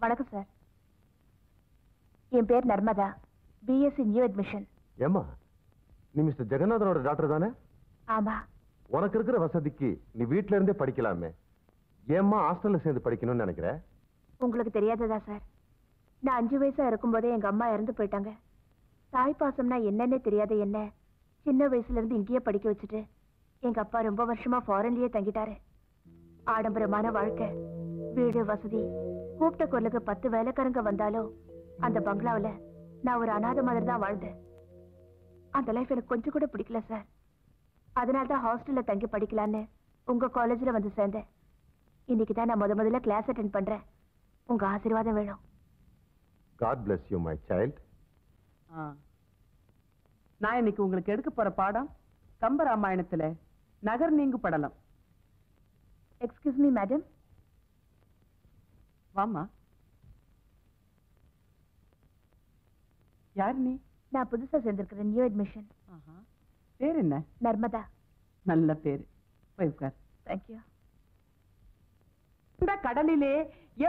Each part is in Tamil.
வணக்கம் சார். என் பேர் நர்மதா, பிஎஸ்சி நியூ அட்மிஷன். ஏமா, நீ மிஸ்டர் ஜெகநாதனோட டாக்டர் தானே? ஆமா. உனக்கு இருக்கிற வசதிக்கு நீ வீட்ல இருந்தே படிக்கலாமே, ஏம்மா ஹாஸ்டல்ல சேர்ந்து படிக்கணும்னு நினைக்கிற? உங்களுக்கு தெரியாததா சார், நான் 5 வயசா இருக்கும்போதே எங்க அம்மா இறந்து போயிட்டாங்க. தாய் பாசம்னா என்னன்னே தெரியாத என்ன சின்ன வயசுல இருந்து இங்கேயே படிக்க வச்சுட்டு எங்க அப்பா ரொம்ப வருஷமா ஃபாரின்லயே தங்கிட்டாரு. ஆடம்பரமான வாழ்க்கை, வீடு வசதி, கூப்பிட்ட குரலுக்கு 10 வேலைக்காரங்க வந்தாலும் அந்த பங்களாவில நான் ஒரு அநாத மாதிரி தான் வாழ்ந்தேன். அந்த லைஃப் எனக்கு கொஞ்சம் கூட பிடிக்கல சார். அதனால்தான் ஹாஸ்டல்ல தங்கி படிக்கலான்னு உங்க காலேஜ்ல வந்து சேர்ந்தேன். இன்னைக்கு தான் நான் முதல்ல கிளாஸ் அட்டெண்ட் பண்றேன். உங்க ஆசீர்வாதம் வேணும். God bless you my child. நான் இன்னைக்கு உங்களுக்கு எடுக்க போற பாடம் கம்பராமாயணத்துல நகர் நீங்கு படலம். Excuse me madam. வாமா. யார் நீ? நான் புதுசா சேர்ந்திருக்கிறேன், நியூ அட்மிஷன். பேர் என்ன? நர்மதா. நல்ல பேரு. போய் உட்கார். தேங்க்யூ. இந்த கடலிலே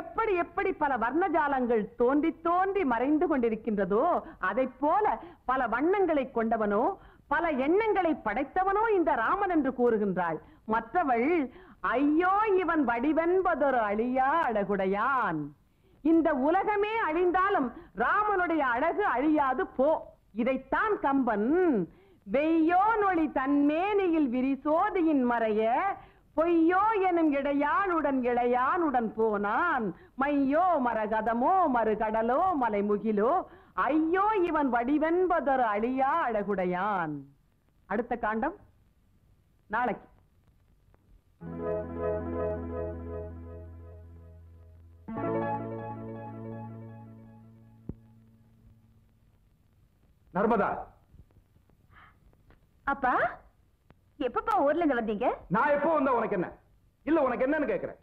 எப்படி எப்படி பல வர்ணஜாலங்கள் தோன்றி தோன்றி மறைந்து கொண்டிருக்கின்றதோ அதை போல பல வண்ணங்களை கொண்டவனோ பல எண்ணங்களை படைத்தவனோ இந்த ராமன் என்று கூறுகின்றாள். மற்றவள் ஐயோ இவன் வடிவென்பதொரு அழியா அழகுடையான். இந்த உலகமே அழிந்தாலும் ராமனுடைய அழகு அழியாது போ. இதைத்தான் கம்பன் வெய்யோ நொழி தன்மேனியில் விரிசோதியின் மறைய பொய்யோ எனும் இடையானுடன் இளையானுடன் போனான். மையோ மரகதமோ மறுகடலோ மலைமுகிலோ ஐயோ இவன் வடிவென்பதொரு அழியா அழகுடையான். அடுத்த காண்டம் நாளைக்கு. நர்மதா. அப்பா, எப்பப்பா ஊர்ல இருந்து வந்தீங்க? நான் எப்போ வந்தா உனக்கு என்ன? இல்ல உனக்கு என்னன்னு கேக்குறேன்.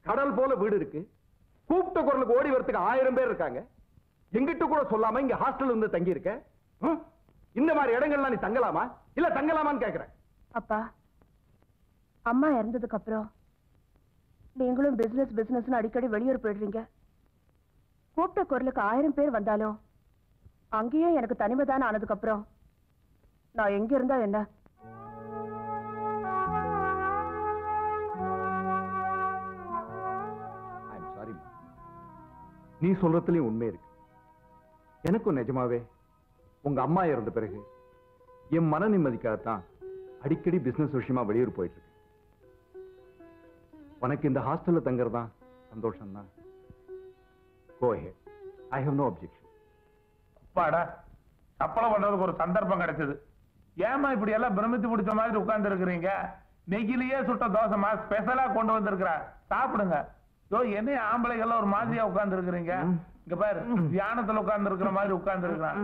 கடல் போல வீடு இருக்கு, கூப்பிட்ட குரலுக்கு ஓடி வரதுக்கு 1000 பேர் இருக்காங்க. எங்கிட்ட கூட சொல்லாம இங்க ஹாஸ்டல் இருந்து தங்கி இருக்க. இந்த மாதிரி இடங்கள்லாம் நீ தங்கலாமா இல்ல தங்கலாமான்னு கேக்குறேன். அப்பா, அம்மா இறந்ததுக்கு அப்புறம் நீங்களும் பிசினஸ் அடிக்கடி வெளியூர் போயிடுறீங்க. கூப்பிட்ட குரலுக்கு 1000 பேர் வந்தாலும் அங்கேயே எனக்கு தனிமைதான ஆனதுக்கு அப்புறம் நான் எங்க இருந்தா என்ன? நீ சொல்றதுலயும் உண்மை இருக்கு. எனக்கும் நிஜமாவே உங்க அம்மா இறந்த பிறகு என் மன நிம்மதிக்காகத்தான் அடிக்கடி பிசினஸ் விஷயமா வெளியூர் போயிட்டு இருக்கு. உனக்கு இந்த ஹாஸ்டல்ல தங்கறதா சந்தோஷம் தான். Go ahead. I have no objection. அப்பாடா, சப்பளம் பண்றதுக்கு ஒரு சந்தர்ப்பம் கிடைச்சது. ஏமா இப்படி எல்லாம் பிரமித்து பிடிச்ச மாதிரி உட்கார்ந்து இருக்கிறீங்க? நெகிலியே சுட்ட தோசைமா ஸ்பெஷலா கொண்டு வந்திருக்கிறா, சாப்பிடுங்க. என்ன ஆம்பளைகள் ஒரு மாதிரியா உட்கார்ந்து இருக்கிறீங்க? இங்க பாரு, தியானத்துல உட்கார்ந்து இருக்கிற மாதிரி உட்கார்ந்து இருக்கிறான்.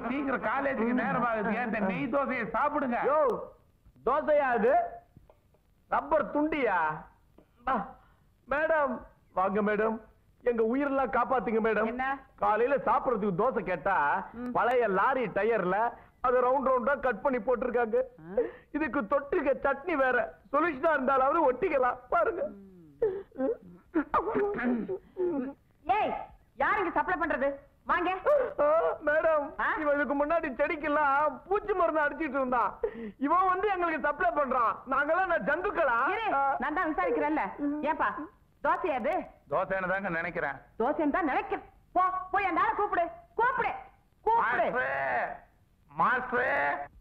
சீக்கிரம் காலேஜுக்கு நேரம் ஆகுது. இந்த நெய் தோசையை சாப்பிடுங்க. தோசையா அது? ரப்பர் துண்டியா? மேடம் வாங்க மேடம், எங்க உயிரெல்லாம் காப்பாத்துங்க மேடம். காலையில சாப்பிடறதுக்கு தோசை கேட்டா பழைய லாரி டயர்ல அது ரவுண்ட் ரவுண்டா கட் பண்ணி போட்டிருக்காங்க. இதுக்கு தொட்டுக்க சட்னி வேற. சொல்யூஷனா இருந்தாலும் ஒட்டிக்கலாம் பாருங்க. ஏய், யார் இங்க சப்ளை பண்றது? வாங்க மேடம். இவன் இதுக்கு முன்னாடி செடிக்கெல்லாம் பூச்சி மருந்து அடிச்சிட்டு இருந்தான். இவன் வந்து எங்களுக்கு சப்ளை பண்றான். நாங்கெல்லாம் ஜந்துக்களா? நான் தான் விசாரிக்கிறேன்ல. ஏப்பா, தோசை அது? தோசைன்னு தாங்க நினைக்கிறேன். தோசைன்னு தான் நினைக்கிறேன். போ, போய் அந்த ஆளை கூப்பிடு கூப்பிடு கூப்பிடு. மாஸ்டர்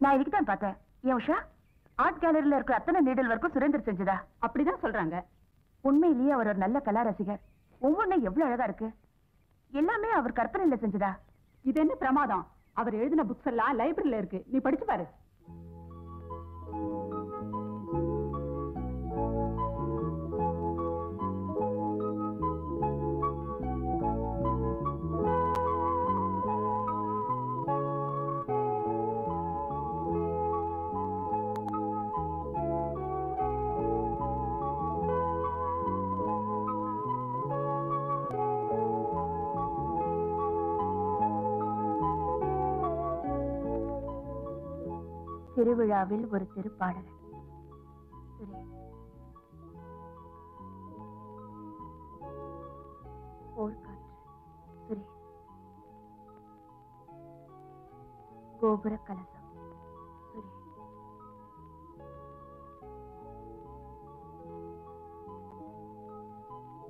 நான் இதுக்கு தான் பார்த்தேன். ஏன் உஷா, ஆர்ட் கேலரியில இருக்கிற அத்தனை நீடல் வரைக்கும் சுரேந்தர் செஞ்சதா? அப்படிதான் சொல்றாங்க. உண்மையிலேயே அவர் ஒரு நல்ல கலா ரசிகர். ஒவ்வொன்றும் எவ்வளவு அழகா இருக்கு. எல்லாமே அவர் கற்பனையில செஞ்சதா? இது என்ன பிரமாதம்? அவர் எழுதின புக்ஸ் எல்லாம் லைப்ரரியில இருக்கு, நீ படிச்சு பாரு. திருவிழாவில் ஒரு திருப்பாடகன். சுரேஷ். போர்க்காற்று. சுரேஷ். கோபுர கலசம். சுரேஷ்.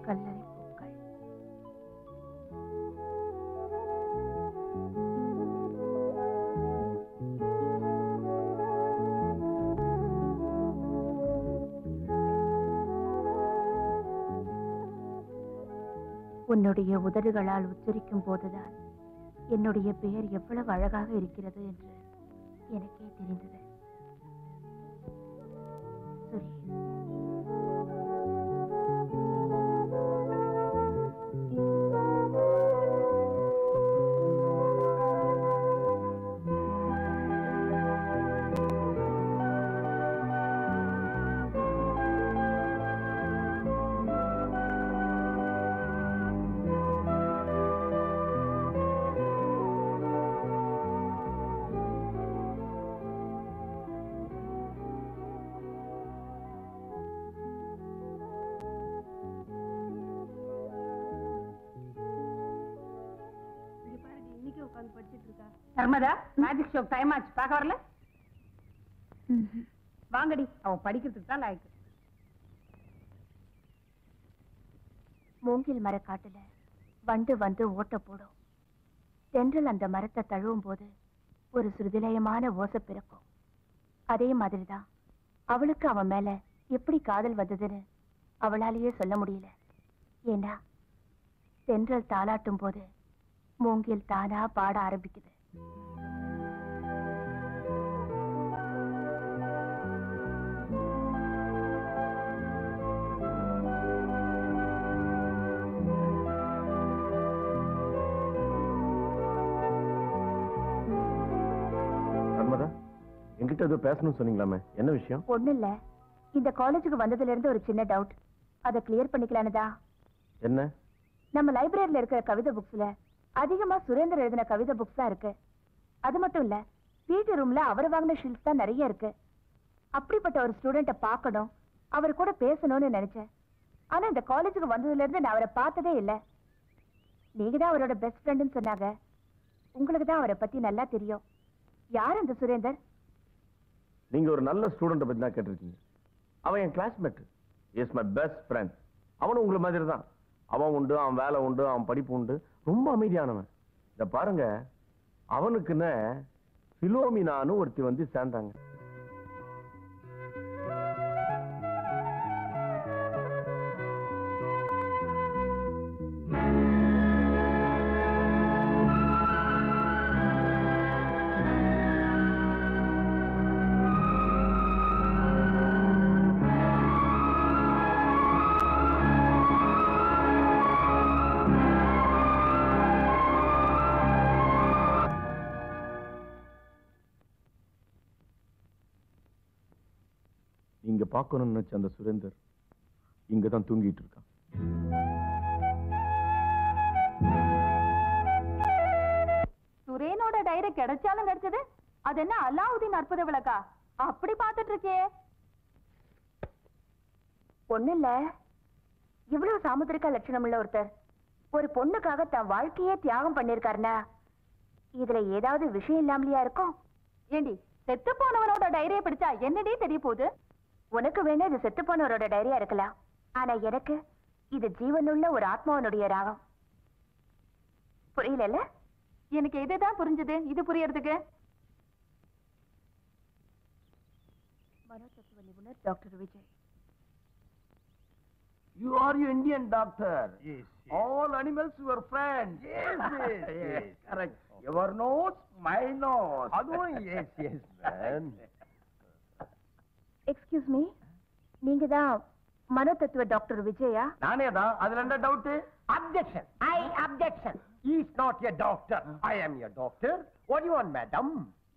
கல்லறை பூக்கள். உன்னுடைய உதடுகளால் உச்சரிக்கும் போதுதான் என்னுடைய பெயர் எவ்வளவு அழகாக இருக்கிறது என்று எனக்கே தெரிந்தது. Suresh. Narmada, magic show time ஆச்சு, பார்க்க வரல? வாங்கடி, அவன் படிக்கிறதுக்கு தான் லாய்க்கு. மூங்கில் மரக்காட்டுல வண்டு வந்து ஓட்ட போடும். தென்றல் அந்த மரத்தை தழுவும் போது ஒரு சுருதிலயமான ஓசை பிறக்கும். அதே மாதிரிதான் அவளுக்கு அவன் மேல எப்படி காதல் வந்ததுன்னு அவளாலேயே சொல்ல முடியல. ஏன்னா தென்றல் தாளாட்டும் போது மூங்கில் தானா பாட ஆரம்பிக்குது. என்கிட்ட ஏதோ பேசணும்னு சொன்னீங்களாமே, என்ன விஷயம்? ஒண்ணு இல்ல, இந்த காலேஜுக்கு வந்ததுல இருந்து ஒரு சின்ன டவுட், அதை கிளியர் பண்ணிக்கலானுதா. என்ன? நம்ம லைப்ரரியில இருக்கிற கவிதை புக்ஸ்ல அதிகமா சுரேந்தர் எழுதின கவிதை புக்ஸ் தான் இருக்கு. அது மட்டும் இல்ல, பிடி ரூம்ல அவர் வாங்கின ஷீல்ஸ் தான் நிறைய இருக்கு. அப்படிப்பட்ட ஒரு ஸ்டூடெண்ட்டை பார்க்கணும், அவர் கூட பேசணும்னு நினைச்சேன். ஆனா இந்த காலேஜுக்கு வந்ததுல இருந்து நான் அவரை பார்த்ததே இல்ல. நீங்க தான் அவரோட பெஸ்ட் ஃப்ரெண்டுன்னு சொன்னாங்க. உங்களுக்கு தான் அவரை பத்தி நல்லா தெரியும். யார் அந்த சுரேந்தர்? நீங்க ஒரு நல்ல ஸ்டூடெண்ட் பத்தி தான் கேட்டிருக்கீங்க. அவன் என் classmate, is my best friend. அவனும் உங்களை மாதிரி தான். அவன் உண்டு, அவன் வேலை உண்டு, அவன் படிப்பு உண்டு, ரொம்ப அமைதியானவன். இத பாருங்க, அவனுக்குன்னு பிலோமினான்னு ஒருத்தி வந்து சேர்ந்தாங்க. இங்க பார்க்கணும்னு நினைச்ச அந்த சுரேந்தர் இங்கதான் தூங்கிட்டு இருக்கான். சுரேனோட டைரி கிடைச்சாலும் கிடைச்சது, அது என்ன அலாவுதீன் அற்புத விளக்கா? அப்படி பார்த்துட்டு இருக்கே. ஒண்ணு இல்ல, இவ்வளவு சாமுத்திரிகா லட்சணம் உள்ள ஒருத்தர் ஒரு பொண்ணுக்காக தன் வாழ்க்கையே தியாகம் பண்ணிருக்காருன்னா இதுல ஏதாவது விஷயம் இல்லாமலையா இருக்கும்? ஏண்டி, செத்து போனவனோட டைரியை பிடிச்சா என்னடி தெரிய போகுது? உனக்கு வேணா இது செத்து போனவரோட டைரியா இருக்கலாம், ஆனா எனக்கு இது ஜீவனுள்ள ஒரு ஆத்மாவனுடைய ராகம். புரியல? எனக்கு இதுதான் புரிஞ்சது. இது புரியறதுக்கு மனோதத்துவ நிபுணர் doctor Vijay. You are your Indian doctor. Yes, yes. All animals were friends. Yes, yes, yes. Correct. Your nose, my nose. அதுவும் yes, yes, man. Excuse me, நீங்க தான் மனோதத்துவ டாக்டர் விஜயா? நானே தான். அதுல என்ன doubt? Objection. I objection. He is not a doctor. I am your doctor. What do you want, madam?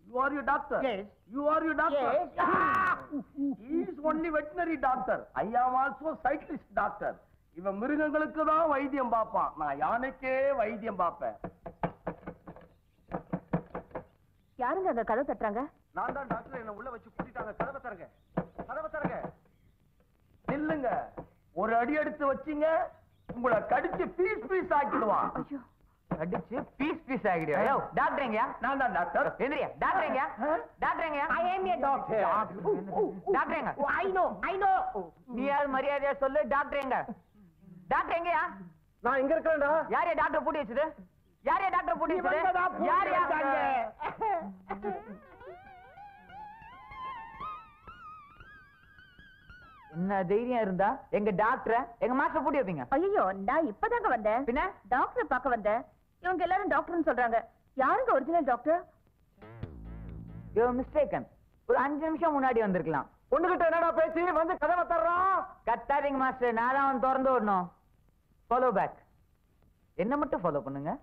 You are your doctor. Yes. You are your doctor. Yes. He is only veterinary doctor. I am also cyclist doctor. இவன் மிருகங்களுக்கு தான் வைத்தியம் பார்ப்பான், நான் யானைக்கே வைத்தியம் பார்ப்பேன். யாருங்க அங்க கதவு தட்டுறாங்க? நான் தான் டாக்டர், என்ன உள்ள வச்சு கூட்டிட்டாங்க. கதவை தரங்க, கதவை தரங்க. நில்லுங்க. ஒரு அடி எடுத்து வச்சீங்க, உங்களை கடிச்சு பீஸ் பீஸ் ஆக்கிடுவான். அடிச்சு பீஸ் பீஸ் ஆகிடுவா. யோ டாக்டர் எங்கயா? நான் தான் டாக்டர். எந்திரியா. டாக்டர் எங்கயா? டாக்டர் எங்கயா? I am a doctor. Doctor எங்க? I know. நீ யாரு மரியாதையா சொல்லு. டாக்டர் எங்க? டாக்டர் எங்கயா? நான் இங்க இருக்கேன்டா. யாரையா டாக்டர் பூட்டி வச்சது? யாரையா டாக்டர் பூட்டி வச்சது? யாரையா? என்ன தைரியம் இருந்தா எங்க டாக்டரை எங்க மாஸ்டர் பூட்டி வைப்பீங்க? ஐயோ, நான் இப்பதாங்க வந்தேன். பின்ன டாக்டரை பார்க்க வந்தேன். இவங்க எல்லாரும் டாக்டர்னு சொல்றாங்க. யாருங்க ஒரிஜினல் டாக்டர்? You mistaken. ஒரு 5 நிமிஷம் முன்னாடி வந்திருக்கலாம். ஒண்ணுகிட்ட என்னடா பேசி வந்து கதவை தர்றான். கத்தாதீங்க மாஸ்டர், நான் தான் அவன் திறந்து விடணும். Follow back. என்ன மட்டும் ஃபாலோ பண்ணுங்க.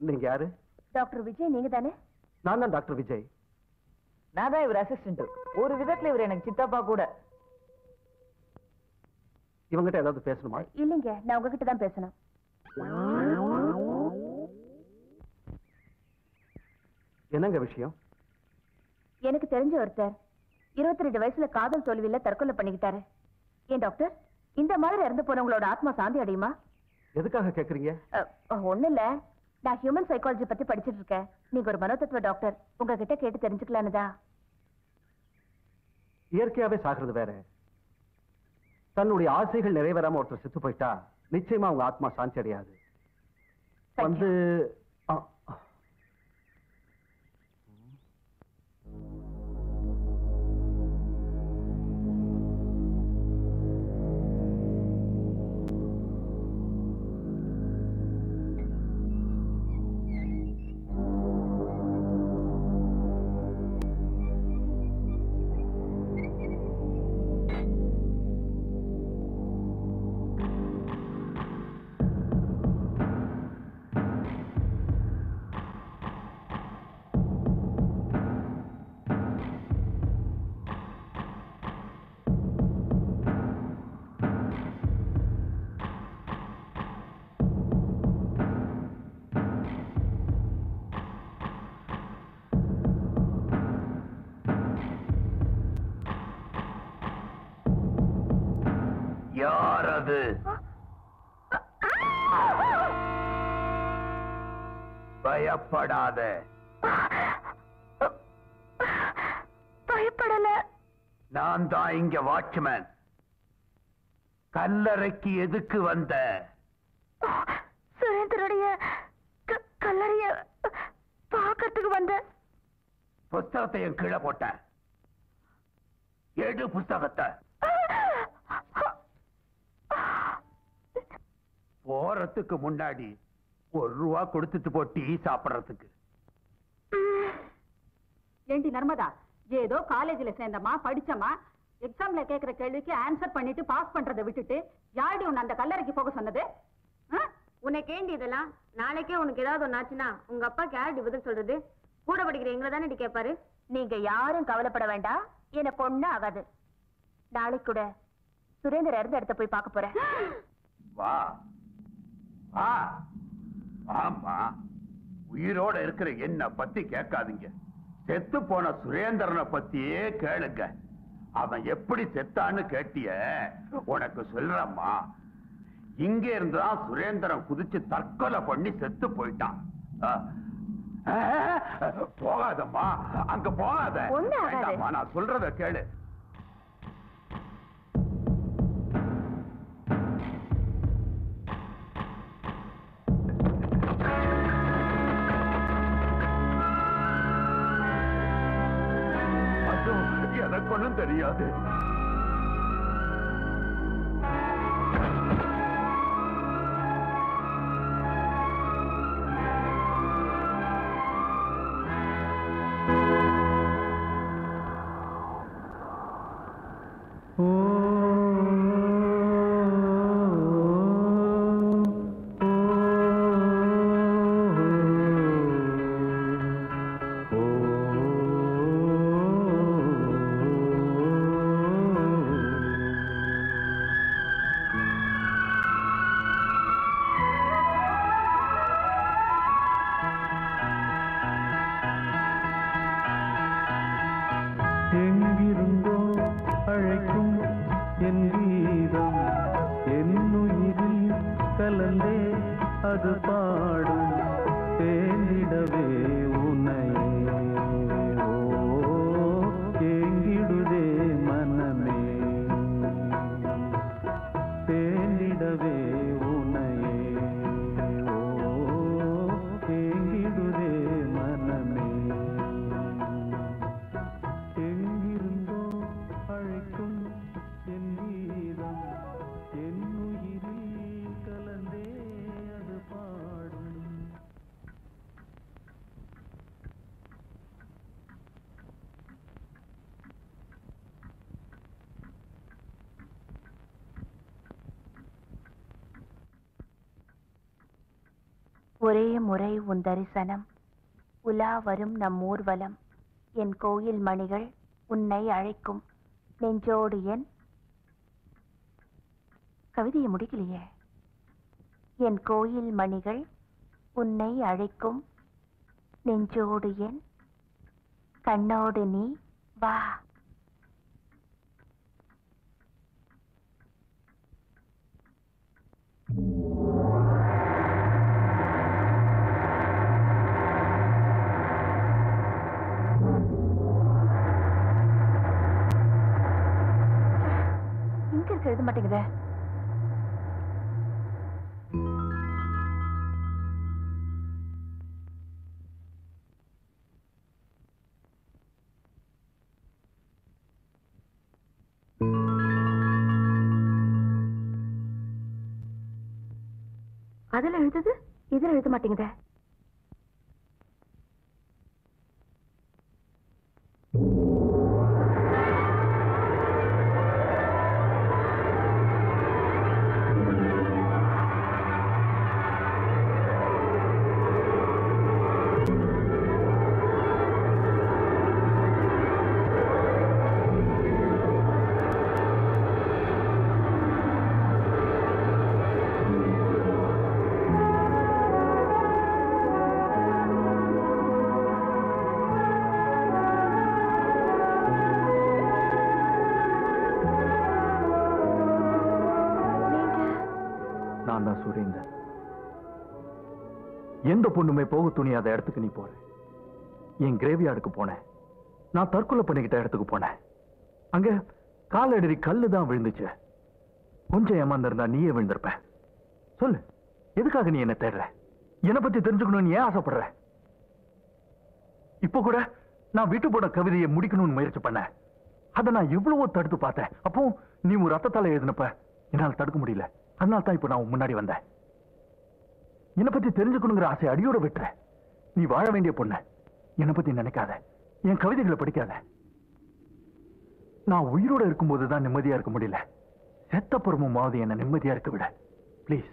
நீங்க யாரு? டாக்டர் விஜய் நீங்க தானே? நான் தான் டாக்டர் விஜய். நான் தான் இவர் அசிஸ்டன்ட். ஒரு விதத்துல இவர் எனக்கு சித்தப்பா கூட. இவங்கிட்ட ஏதாவது பேசணுமா? இல்லைங்க, நான் உங்ககிட்ட தான் பேசணும். என்னங்க விஷயம்? எனக்கு தெரிஞ்ச ஒருத்தர் 22 வயசுல காதல் தோல்வியில தற்கொலை பண்ணிக்கிட்டாரு. ஏன் டாக்டர், இந்த மாதிரி இறந்து போனவங்களோட ஆத்மா சாந்தி அடையுமா? எதுக்காக கேக்குறீங்க? ஒண்ணு இல்ல, நான் ஹியூமன் சைக்காலஜி பத்தி படிச்சிட்டு இருக்கேன். நீங்க ஒரு மனோதத்துவ டாக்டர், உங்ககிட்ட கேட்டு தெரிஞ்சுக்கலான்னுதா. இயற்கையாவே சாகிறது வேற. தன்னுடைய ஆசைகள் நிறைவேறாம ஒருத்தர் செத்து போயிட்டா நிச்சயமா அவங்க ஆத்மா சாந்தி அடையாது. வந்து யார் அது? பயப்படாத. பயப்படல. நான் தான் இங்க வாட்ச்மேன். கல்லறைக்கு எதுக்கு வந்த? சுரேந்தருடைய கல்லறைய பார்க்கறதுக்கு வந்த. புஸ்தகத்தை என் கீழே போட்டேன். எடு புஸ்தகத்தை. போறதுக்கு முன்னாடி ₹1 கொடுத்துட்டு போ டீ சாப்பிடறதுக்கு. ஏண்டி நர்மதா, ஏதோ காலேஜ்ல சேர்ந்தமா படிச்சமா எக்ஸாம்ல கேக்குற கேள்விக்கு ஆன்சர் பண்ணிட்டு பாஸ் பண்றதை விட்டுட்டு யாடி உன்னை அந்த கல்லறைக்கு போக சொன்னது? உனக்கு ஏண்டி இதெல்லாம்? நாளைக்கே உனக்கு ஏதாவது ஒண்ணு ஆச்சுன்னா உங்க அப்பாக்கு யாரடி பதில் சொல்றது? கூட படிக்கிற எங்களை தானே கேட்பாரு. நீங்க யாரும் கவலைப்பட வேண்டாம், எனக்கு ஒண்ணு ஆகாது. நாளைக்கு கூட சுரேந்தர் இறந்த இடத்த போய் பார்க்க போறேன். வா வா. ஆமா, உயிரோட இருக்கிற என்ன பத்தி கேட்காதீங்க. செத்து போன சுரேந்திரனை பத்தியே கேளுங்க. அவன் எப்படி செத்தான்னு கேட்டிய, உனக்கு சொல்றம்மா. இங்க இருந்துதான் சுரேந்திரன் குதிச்சு தற்கொலை பண்ணி செத்து போயிட்டான். போகாதம்மா, அங்க போகாத. வேண்டாம்மா, நான் சொல்றத கேளு. எனக்கு ஒண்ணும் தெரியாது. எங்கிருந்தோ அழைக்கும் என் கீதம் என்னுயிரில் கலந்தே அது பாடும் தேனிடவே உன்னையே ஓ ஏங்கிடுதே மனமே தேனிடவே உன்னையே ஓ ஏங்கிடுதே மனமே எங்கிருந்தோ அழைக்கும் என் கீதம் என்னுயிரில் கலந்தே அது பாடும் ஒரே முறை உன் தரிசனம் உலா வரும் நம் ஊர்வலம் என் கோயில் மணிகள் உன்னை அழைக்கும் நெஞ்சோடு என் கவிதையை முடிக்கலையே என் கோயில் மணிகள் உன்னை அழைக்கும் நெஞ்சோடு என் கண்ணோடு நீ வா எழுத மாட்டேங்குது. அதுல எழுதுது இதுல எழுத மாட்டேங்குது. சுரேந்தர், எந்த பொண்ணுமே போக துணியாத இடத்துக்கு நீ போற. என் கிரேவியார்டுக்கு போனேன். நான் தற்கொலை பண்ணிக்கிட்ட இடத்துக்கு போனேன். அங்க காலடி கல்லுதான் விழுந்துச்சு. கொஞ்சம் ஏமாந்திருந்தா நீயே விழுந்திருப்ப. சொல்லு, எதுக்காக நீ என்ன தேடுற? என்னை பத்தி தெரிஞ்சுக்கணும்னு ஏன் ஆசைப்படுற? இப்ப கூட நான் விட்டு போன கவிதையை முடிக்கணும்னு முயற்சி பண்ண. அதை நான் எவ்வளவோ தடுத்து பார்த்தேன். அப்போ நீ ஒரு ரத்தத்தால எழுதினப்ப என்னால் தடுக்க முடியல. அதனால தான் இப்ப நான் முன்னாடி வந்தேன். என்னை பத்தி தெரிஞ்சுக்கணுங்கிற ஆசை அடியோட விட்டுற. நீ வாழ வேண்டிய பொண்ணு. என்னை பத்தி நினைக்காத, என் கவிதைகளை படிக்காத. நான் உயிரோட இருக்கும்போதுதான் நிம்மதியா இருக்க முடியல. செத்தப்புறமாவது என்ன நிம்மதியா இருக்க விட பிளீஸ்.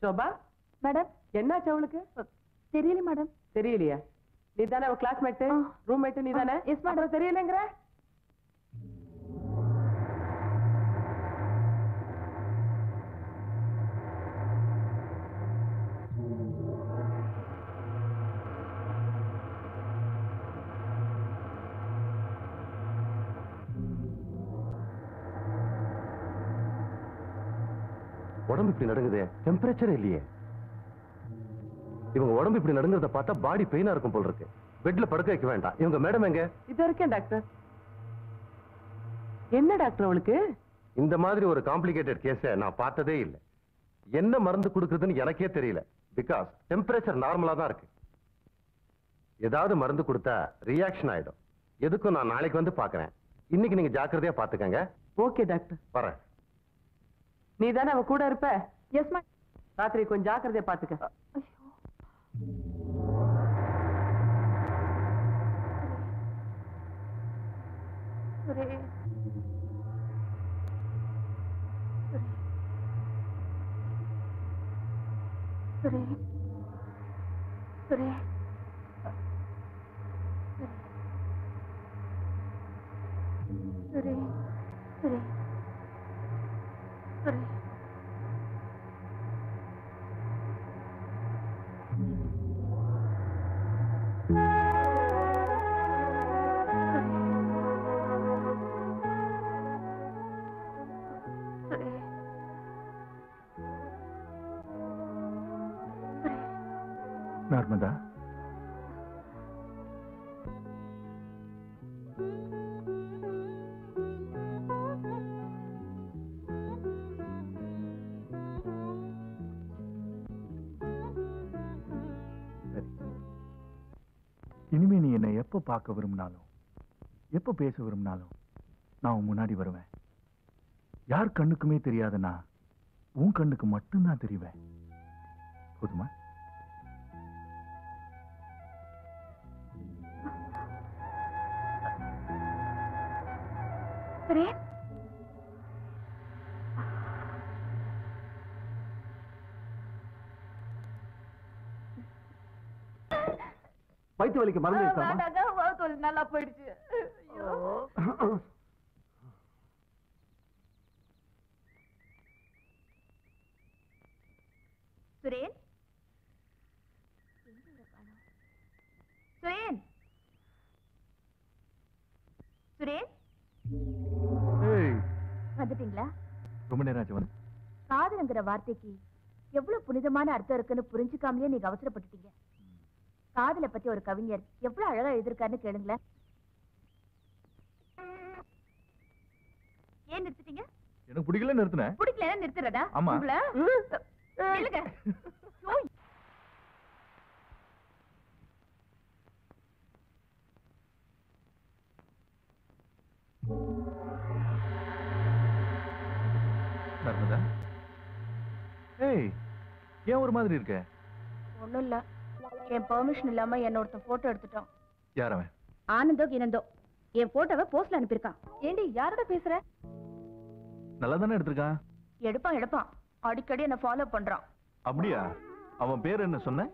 சோபா மேடம் என்னாச்சு அவளுக்கு? தெரியல மேடம். தெரியலையா? நீ தானே அவ கிளாஸ்மேட்டு, ரூம்மேட்டு நீ தானே? Yes madam. தெரியலங்கிற? உடம்பு இப்படி நடுங்குது, டெம்பரேச்சர் இல்லையே. இவங்க உடம்பு இப்படி நடுங்கிறத பார்த்தா பாடி பெயினா இருக்கும் போல இருக்கு. பெட்ல படுக்க வைக்க வேண்டாம். இவங்க மேடம் எங்க? இது இருக்கேன் டாக்டர். என்ன டாக்டர் அவளுக்கு? இந்த மாதிரி ஒரு காம்ப்ளிகேட்டட் கேஸை நான் பார்த்ததே இல்லை. என்ன மருந்து கொடுக்குறதுன்னு எனக்கே தெரியல. பிகாஸ் டெம்பரேச்சர் நார்மலா தான் இருக்கு. ஏதாவது மருந்து கொடுத்தா ரியாக்ஷன் ஆயிடும். எதுக்கும் நான் நாளைக்கு வந்து பார்க்கறேன். இன்னைக்கு நீங்க ஜாக்கிரதையா பாத்துக்கங்க. Okay doctor. வரேன். நீ தானே அவ கூட இருப்ப? Yes madam. ராத்திரி கொஞ்சம் ஜாக்கிரதையா பாத்துக்க. சுரேஷ், சுரேஷ், சுரேஷ், சுரேஷ், சுரேஷ், சுரேஷ். நர்மதா, இனிமே நீ என்னை எப்ப பார்க்க விரும்பினாலும் எப்ப பேச விரும்பினாலும் நான் உன் முன்னாடி வருவேன். யார் கண்ணுக்குமே தெரியாத நான் உன் கண்ணுக்கு மட்டும்தான் தெரிவேன். போதுமா? சுரேஷ், வயிற்று வலிக்கு மருந்து நல்லா போயிடுச்சு. சுரேஷ், சுரேஷ், சுரேஷ், வந்துட்டீங்களா? ரொம்ப நேரம் ஆச்சு வந்து. காதலுங்கிற வார்த்தைக்கு எவ்வளவு புனிதமான அர்த்தம் இருக்குன்னு புரிஞ்சுக்காமலே நீங்க அவசரப்பட்டுட்டீங்க. காதலை பத்தி ஒரு கவிஞர் எவ்வளவு அழகா எழுதிருக்காருன்னு கேளுங்களேன். ஏன் நிறுத்திட்டீங்க? எனக்கு பிடிக்கல நிறுத்தினேன். பிடிக்கல நிறுத்துறதா? ஆமா. உங்களை நில்லுங்க. நர்மதா, ஏய், ஏன் ஒரு மாதிரி இருக்க? ஒண்ணும் இல்ல, என் பெர்மிஷன் இல்லாம என்ன ஒருத்தன் போட்டோ எடுத்துட்டான். யார் அவன்? ஆனந்தோ கினந்தோ என் போட்டோவை போஸ்ட்ல அனுப்பியிருக்கான். ஏண்டி யாரோட பேசுற? நல்லா தானே எடுத்திருக்கான். எடுப்பான் எடுப்பான், அடிக்கடி என்ன ஃபாலோ பண்றான். அப்படியா? அவன் பேர் என்ன சொன்ன?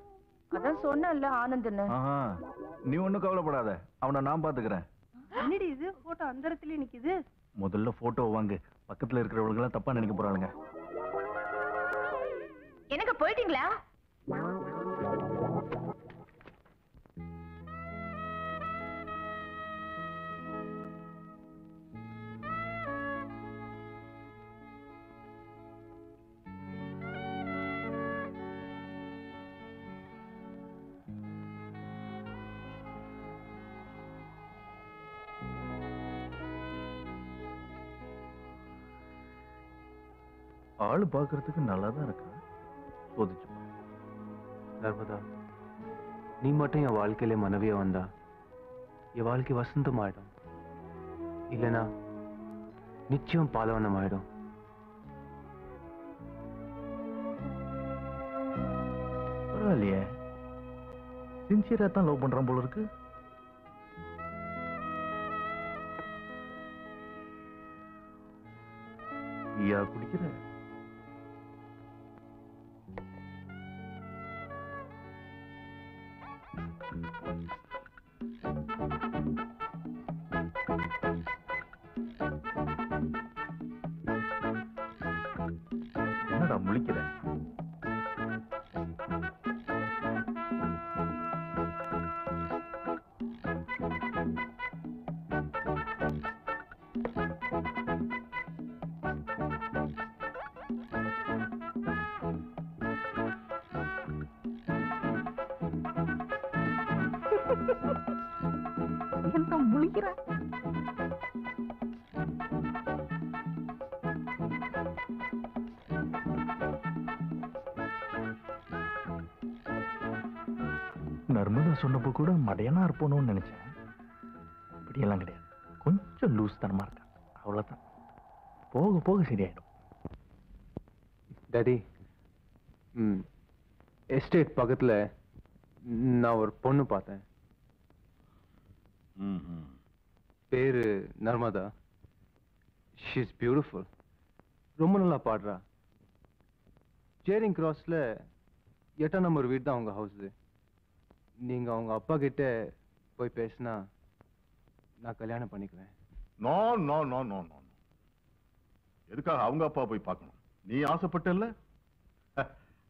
அதான் சொன்னேன்ல, ஆனந்த்னு. ஆஹா, நீ ஒண்ணும் கவலைப்படாத, அவனை நான் பாத்துக்கிறேன். என்னடி இது போட்டோ அந்த இடத்துல நிக்குது? முதல்ல போட்டோ வாங்கு, பக்கத்துல இருக்கிறவங்க எல்லாம் தப்பா நினைக்க போறாங்க. எனக்கு போயிட்டீங்களா? ஆளு பாக்குறதுக்கு நல்லா தான் இருக்கா. சோதிச்சு நர்மதா, நீ மட்டும் என் வாழ்க்கையில மனைவியா வந்தா என் வாழ்க்கை வசந்தம் ஆயிடும். இல்லனா நிச்சயம் பாலவனம் ஆயிடும். பரவாயில்லையே, சின்சியரா தான் லவ் பண்றான் போல இருக்கு. குடிக்கிற என்னடா முழிக்கிற? என்ன முழிக்கிற? நர்மதா சொன்னப்போ கூட மடையனா இருப்போன்னு நினைச்சேன். இப்படியெல்லாம் கிடையாது. கொஞ்சம் லூஸ் தனமா இருக்கா, அவ்வளவுதான். போக போக சரியாயிடும். டாடி, எஸ்டேட் பக்கத்துல நான் ஒரு பொண்ணு பார்த்தேன். பேரு நர்மதா. She is beautiful. ரொம்ப நல்லா பாடுறா. சேரிங் கிராஸ்ல 8ஆம் நம்பர் வீடு தான் அவங்க ஹவுஸ். நீங்க அவங்க அப்பா கிட்ட போய் பேசினா நான் கல்யாணம் பண்ணிக்குவேன். No no no no no. எதுக்காக அவங்க அப்பா போய் பார்க்கணும்? நீ ஆசைப்பட்டல்ல?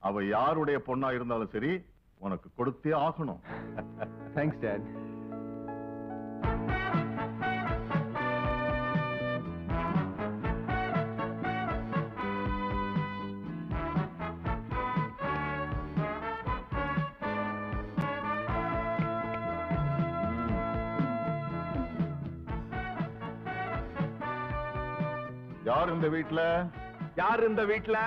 அவ யாருடைய பொண்ணா இருந்தாலும் சரி, உனக்கு கொடுத்தே ஆகணும். Thanks dad. யார் இந்த வீட்டுல? யார் இந்த வீட்டுல?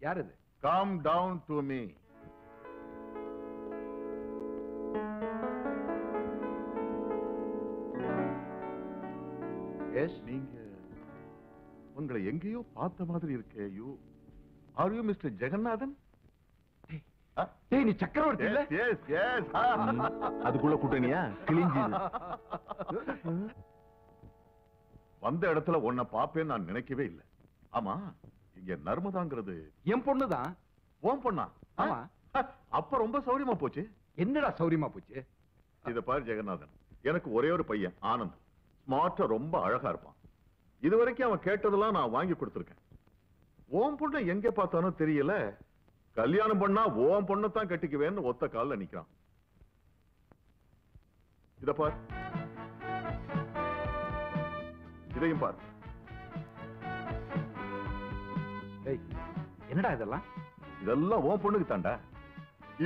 யார் இது? Come down to me. நீங்க உங்களை எங்கேயோ பார்த்த மாதிரி இருக்கே. You are you mister Jeganathan? நீ சக்கரவர்த்தி இல்ல? Yes yes. அதுக்குள்ள கூட்டணியா கிழிஞ்சு வந்த இடத்துல உன்னை பாப்பேன்னு நான் நினைக்கவே இல்லை. ஆமா, இங்க நர்மதாங்கிறது என் பொண்ணுதான். உன் பொண்ணா? ஆமா. அப்ப ரொம்ப சௌரியமா போச்சு. என்னடா சௌரியமா போச்சு? இத பாரு ஜெகநாதன், எனக்கு ஒரே ஒரு பையன் ஆனந்த். ஸ்மார்ட்டா ரொம்ப அழகா இருப்பான். இதுவரைக்கும் அவன் கேட்டதெல்லாம் நான் வாங்கி கொடுத்திருக்கேன். உன் பொண்ணை எங்க பார்த்தானோ தெரியல, கல்யாணம் பண்ணா உன் பொண்ணத்தான் கட்டிக்குவேன்னு ஒத்த கால்ல நிக்கிறான். இத பார், இதையும் பார். என்னடா இதெல்லாம்? இதெல்லாம் உன் பொண்ணுக்கு தாண்டா.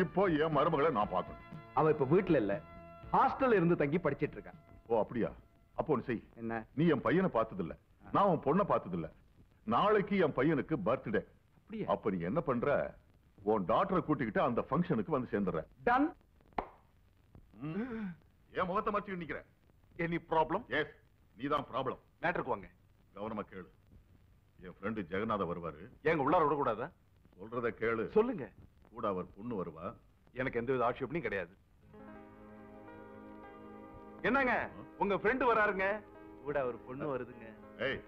இப்போ என் மருமகளை நான் பார்க்கணும். அவ இப்ப வீட்டுல இல்ல, ஹாஸ்டல்ல இருந்து தங்கி படிச்சிட்டு இருக்கா. ஓ அப்படியா? அப்போ ஒண்ணு செய். என்ன? நீ என் பையனை பார்த்தது இல்ல, நான் உன் பொண்ணை பார்த்தது இல்ல. நாளைக்கு என் பையனுக்கு பர்த்டே. அப்ப நீ என்ன பண்ற, உன் டாக்டரை கூட்டிக்கிட்டு அந்த ஃபங்க்ஷனுக்கு வந்து சேர்ந்துற. டன். என் முகத்தை மறைச்சு நிக்கிற. Any problem? எஸ், நீதான் ப்ராப்ளம். மேட்டருக்கு வாங்க. கவனமா கேளு. என் ஃப்ரெண்டு ஜெகநாத வருவாரு. எங்க உள்ளார விட கூடாதா? சொல்றத கேளு. சொல்லுங்க. கூட அவர் பொண்ணு வருவா. எனக்கு எந்த வித ஆட்சேபனையும் கிடையாது. என்னங்க, உங்க ஃப்ரெண்டு வராருங்க. கூட ஒரு பொண்ணு வருதுங்க. ஏய்,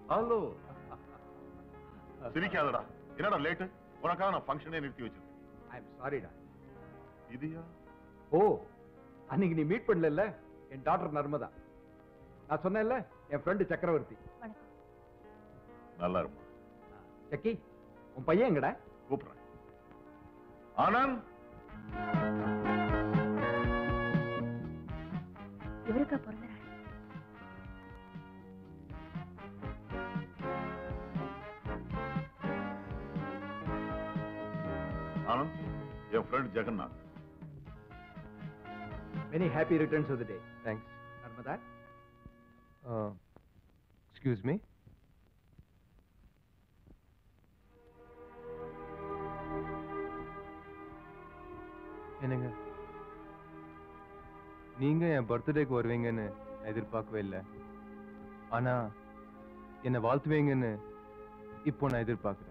ஹலோ. சிரிக்காதடா. என்னடா லேட்? உனக்காக நான் ஃபங்க்ஷனே நிறுத்தி வச்சிருக்கேன். ஐ அம் சாரிடா. இதியா? ஓ, அன்னைக்கு நீ மீட் பண்ணல, என் டாக்டர் நர்மதா. நான் சொன்னேன்ல, என் ஃப்ரெண்டு சக்கரவர்த்தி. நல்லா இருக்கும். சக்கி, உன் பையன் எங்கடா? கூப்பிடுறேன். ஆனந்த். இவருக்கா பிறந்த நாள்? ஆனந்த், என் friend Jagannath. Many happy returns of the day. Thanks. Narmada. Excuse me. என்னங்க, நீங்க என் பர்த்டேக்கு வருவீங்கன்னு எதிர்பார்க்கவே இல்லை. ஆனா என்னை வாழ்த்துவீங்கன்னு இப்போ நான் எதிர்பார்க்கிறேன்.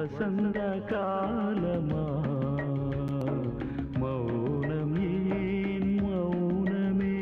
வசந்த காலமா மௌனம் ஏன் மௌனமே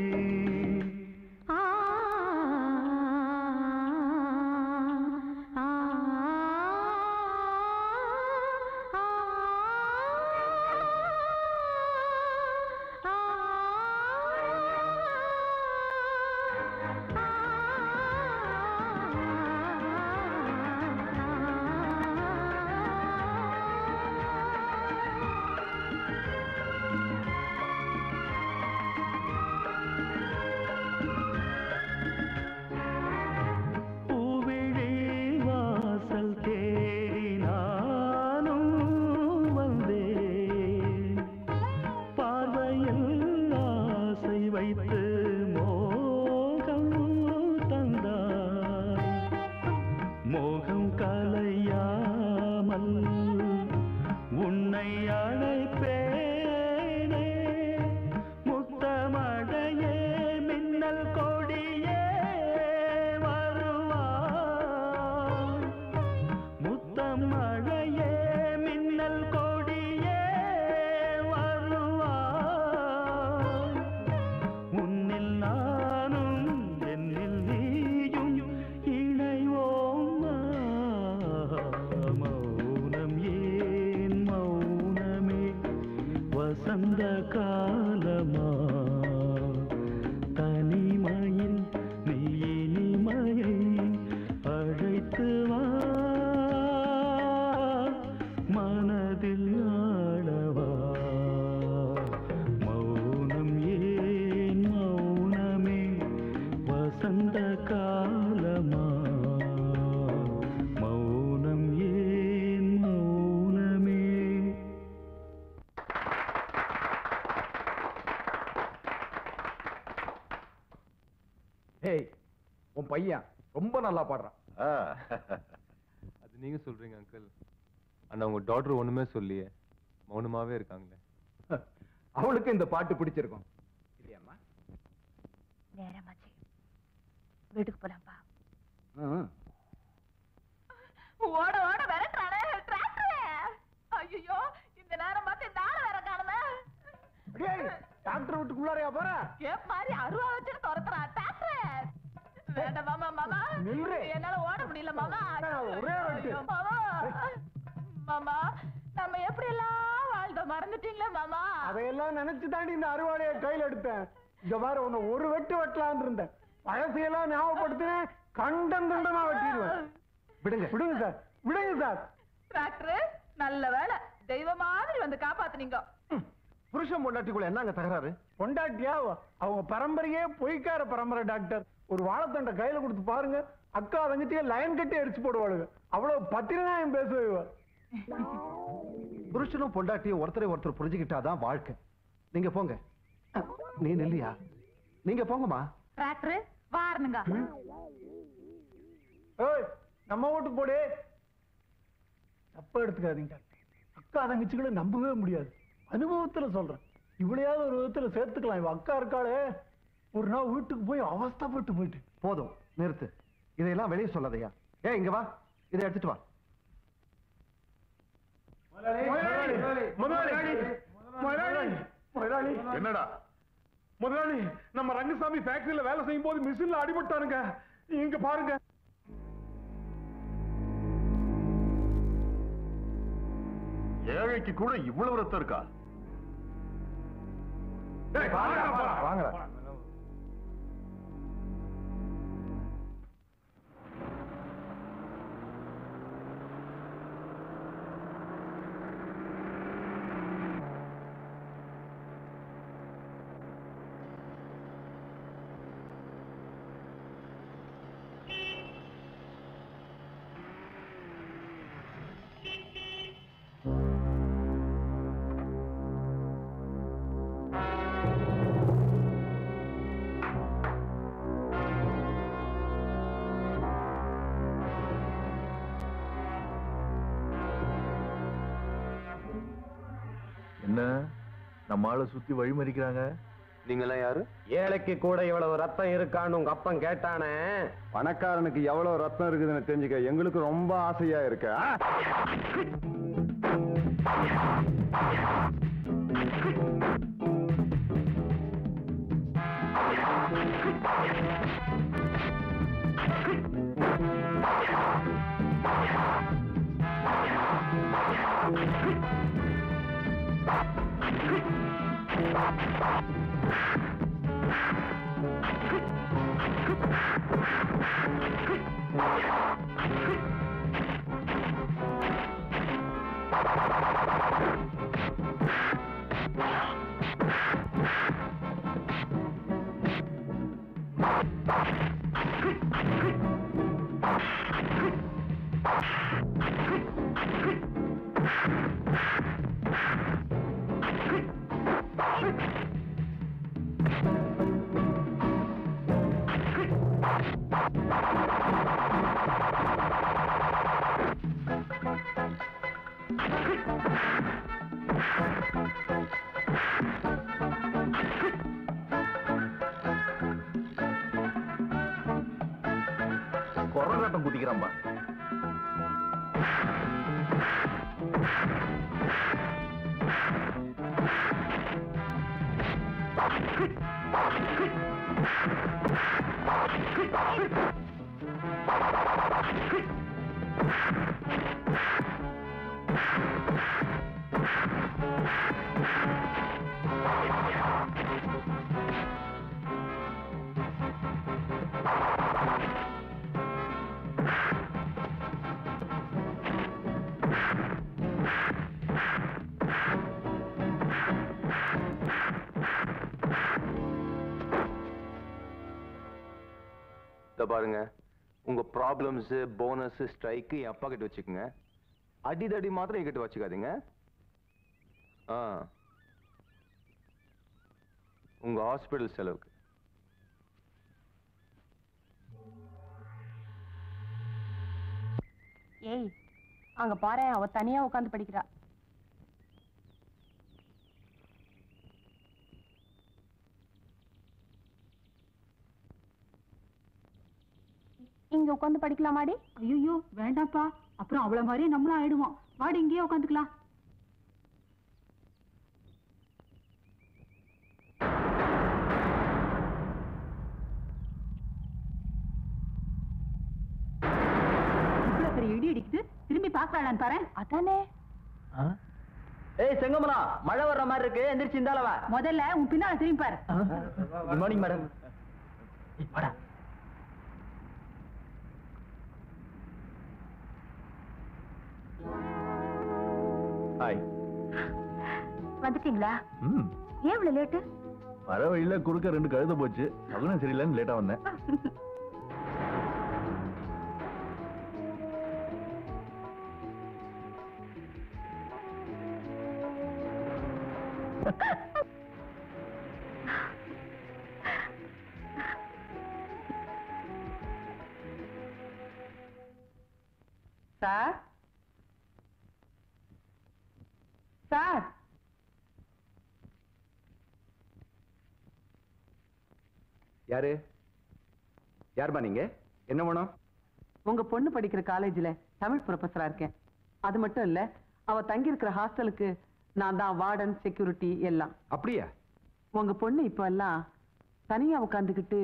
உன் பையன் ரொம்ப நல்லா பாடுறான். அது நீங்க சொல்றீங்க அங்கிள். ஆனா உங்க டாக்டர் ஒண்ணுமே சொல்லியே மௌனமாவே இருக்காங்களே. அவளுக்கு இந்த பாட்டு பிடிச்சிருக்கும் இல்லையாம்மா? நேரமாச்சு, வீட்டுக்கு போலாம்பா. ஓட ஓட விரட்டானே டிராக்டர். ஐயோ, இந்த நேரம் பார்த்து இந்த ஆள வேற காணல. டாக்டர் வீட்டுக்குள்ளாரையா போற? கேப் மாதிரி அருவா வச்சுட்டு துரத்துறா டிராக்டர். வேண்டாம் மாமா, மாமா என்னால ஓட முடியல மாமா. மாமா, மாமா நம்ம எப்படி எல்லாம் வாழ்ந்தோம் மறந்துட்டீங்களா மாமா? அதையெல்லாம் நினைச்சு தாண்டி இந்த அருவாளைய கையில எடுத்தேன். இந்த மாதிரி உன்னை ஒரு வெட்டு வெட்டலான்னு இருந்தேன். பழசையெல்லாம் ஞாபகப்படுத்தினேன், கண்டம் கண்டமா வெட்டிடுவேன். விடுங்க விடுங்க சார், விடுங்க சார். டிராக்டர் நல்ல வேலை, தெய்வ மாதிரி வந்து காப்பாத்துனீங்க. புருஷன் பொண்டாட்டிக்குள்ள என்னங்க தகராறு? பொண்டாட்டியா? அவங்க பரம்பரையே பொய்க்கார பரம்பரை டாக்டர். ஒரு வாழைத்தண்டை கையில கொடுத்து பாருங்க, அக்கா தங்கச்சியே லைன் கட்டி அடிச்சு போடுவாளுங்க. அவ்வளவு பத்திரநாயம் பேசுவா. புருஷனும் பொண்டாட்டியும் ஒருத்தரை ஒருத்தர் புரிஞ்சுக்கிட்டாதான் வாழ்க்கை. நீங்க போங்க. நீ இல்லையா? நீங்க போங்கம்மா. டிராக்டர் வாரணுங்க. ஏய், நம்ம வீட்டுக்கு போடு. தப்பா எடுத்துக்காதீங்க. அக்கா தங்கச்சிகளை நம்பவே முடியாது. அனுபவத்துல சொல்றேன். இவ்வளையாவது ஒரு விதத்துல சேர்த்துக்கலாம். இவ அக்கா இருக்காளே, ஒரு நாள் வீட்டுக்கு போய் அவஸ்தைப்பட்டு போயிட்டு. போதும், நிறுத்து. இதையெல்லாம் வெளியே சொல்லாதையா. இங்க வா, இதை எடுத்துட்டு வா. என்னடா முதலாளி, நம்ம ரங்கசாமி ஃபேக்டரியில வேலை செய்யும் போது மிஷின்ல அடிபட்டானுங்க. இங்க பாருங்க. ஏழைக்கு கூட இவ்வளவு ரத்தம் இருக்கா? வாங்க. என்ன நம்ம ஆளை சுத்தி வழிமறிக்கிறாங்க? நீங்கெல்லாம் யாரு? ஏழைக்கு கூட இவ்வளவு ரத்தம் இருக்கான்னு உங்க அப்பன் கேட்டானே. பணக்காரனுக்கு எவ்வளவு ரத்தம் இருக்குதுன்னு தெரிஞ்சுக்க எங்களுக்கு ரொம்ப ஆசையா இருக்கு. கொரநாட்டம் குதிக்கிறான்பா. பாருங்க, உங்க ப்ராப்ளம்ஸ், போனஸ், ஸ்ட்ரைக்கு என் அப்பா கிட்ட வச்சுக்கோங்க. அடிதடி மாத்திரம் என்கிட்ட வச்சுக்காதீங்க. உங்க ஹாஸ்பிடல் செலவுக்கு. ஏய், அங்க பாரு, அவ தனியா உட்கார்ந்து படிக்கிறா. இங்க உட்கார்ந்து படிக்கலாமாடி? ஐயோ வேண்டாப்பா, அப்புறம் அவள மாதிரி நம்மளும் ஆயிடுவோம். வாடி, இங்கேயே உட்காந்துக்கலாம். இவ்வளவு பெரிய இடி இடிக்குது, திரும்பி பாக்கலான்னு பாரு. அதானே. ஏய் செங்கமலா, மழை வர்ற மாதிரி இருக்கு, எந்திரிச்சு இந்தாலவா. முதல்ல உன் பின்னால திரும்பி பாரு. Good morning madam. ஹாய். வந்துட்டீங்களா? ஏன் இவ்வளவு லேட்டு? வர வழியில குறுக்க 2 கழுத போச்சு, சகுனம் சரியில்லைன்னு லேட்டா வந்தேன். சார், சார், யாரு? யாருமா நீங்க? என்ன வேணும்? உங்க பொண்ணு படிக்கிற காலேஜ்ல தமிழ் ப்ரொஃபஸரா இருக்கேன். அது மட்டும் இல்ல, அவ தங்கி இருக்கிற ஹாஸ்டலுக்கு நான் தான் வார்டன், செக்யூரிட்டி எல்லாம். அப்படியா? உங்க பொண்ணு இப்ப எல்லாம் தனியா உட்காந்துக்கிட்டு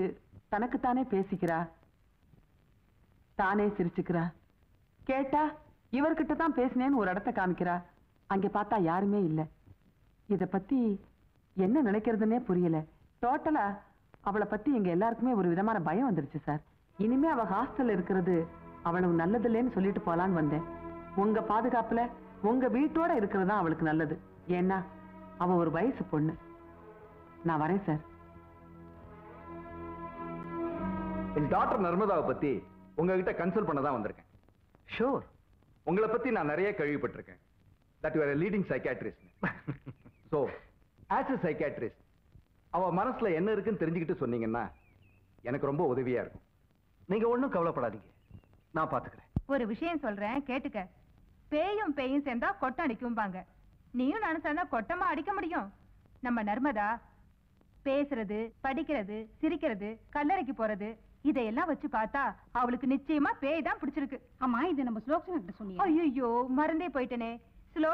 தனக்குத்தானே பேசிக்கிறா, தானே சிரிச்சுக்கிறா. கேட்டா இவர்கிட்ட தான் பேசினேன்னு ஒரு இடத்த காமிக்கிறா. அங்க பார்த்தா யாருமே இல்ல. இத பத்தி என்ன நினைக்கிறதுனே புரியல. டோட்டலா அவளை பத்தி எங்க எல்லாருக்குமே ஒரு விதமான பயம் வந்துருச்சு சார். இனிமே அவ ஹாஸ்டல்ல இருக்கிறது அவளுக்கு நல்லது இல்லைன்னு சொல்லிட்டு போலான்னு வந்தேன். உங்க பாதுகாப்புல உங்க வீட்டோட இருக்கிறது தான் அவளுக்கு நல்லது. ஏன்னா அவ ஒரு வயசு பொண்ணு. நான் வரேன் சார். என் டாக்டர் நர்மதாவை பத்தி உங்ககிட்ட கன்சல்ட் பண்ண தான் வந்திருக்கேன். ஷூர், உங்களை பத்தி நான் நிறைய கேள்விப்பட்டிருக்கேன். that you are a leading psychiatrist. so as a psychiatrist, அவ மனசுல என்ன இருக்குன்னு தெரிஞ்சுக்கிட்டு சொன்னீங்கன்னா எனக்கு ரொம்ப உதவியா இருக்கும். நீங்க ஒண்ணும் கவலைப்படாதீங்க, நான் பாத்துக்கிறேன். ஒரு விஷயம் சொல்றேன் கேட்டுக்க. பேயும் பேயும் சேர்ந்தா கொட்டம் அடிக்கும்பாங்க. நீயும் நானும் சேர்ந்தா கொட்டமா அடிக்க முடியும்? நம்ம நர்மதா பேசுறது, படிக்கிறது, சிரிக்கிறது, கல்லறைக்கு போறது இதையெல்லாம் வச்சு பார்த்தா அவளுக்கு நிச்சயமா பேய் தான் பிடிச்சிருக்கு. அம்மா இது நம்ம ஸ்லோக்ஷன் கிட்ட சொன்னீங்க. ஐயோ மறந்தே போயிட்டனே. Slow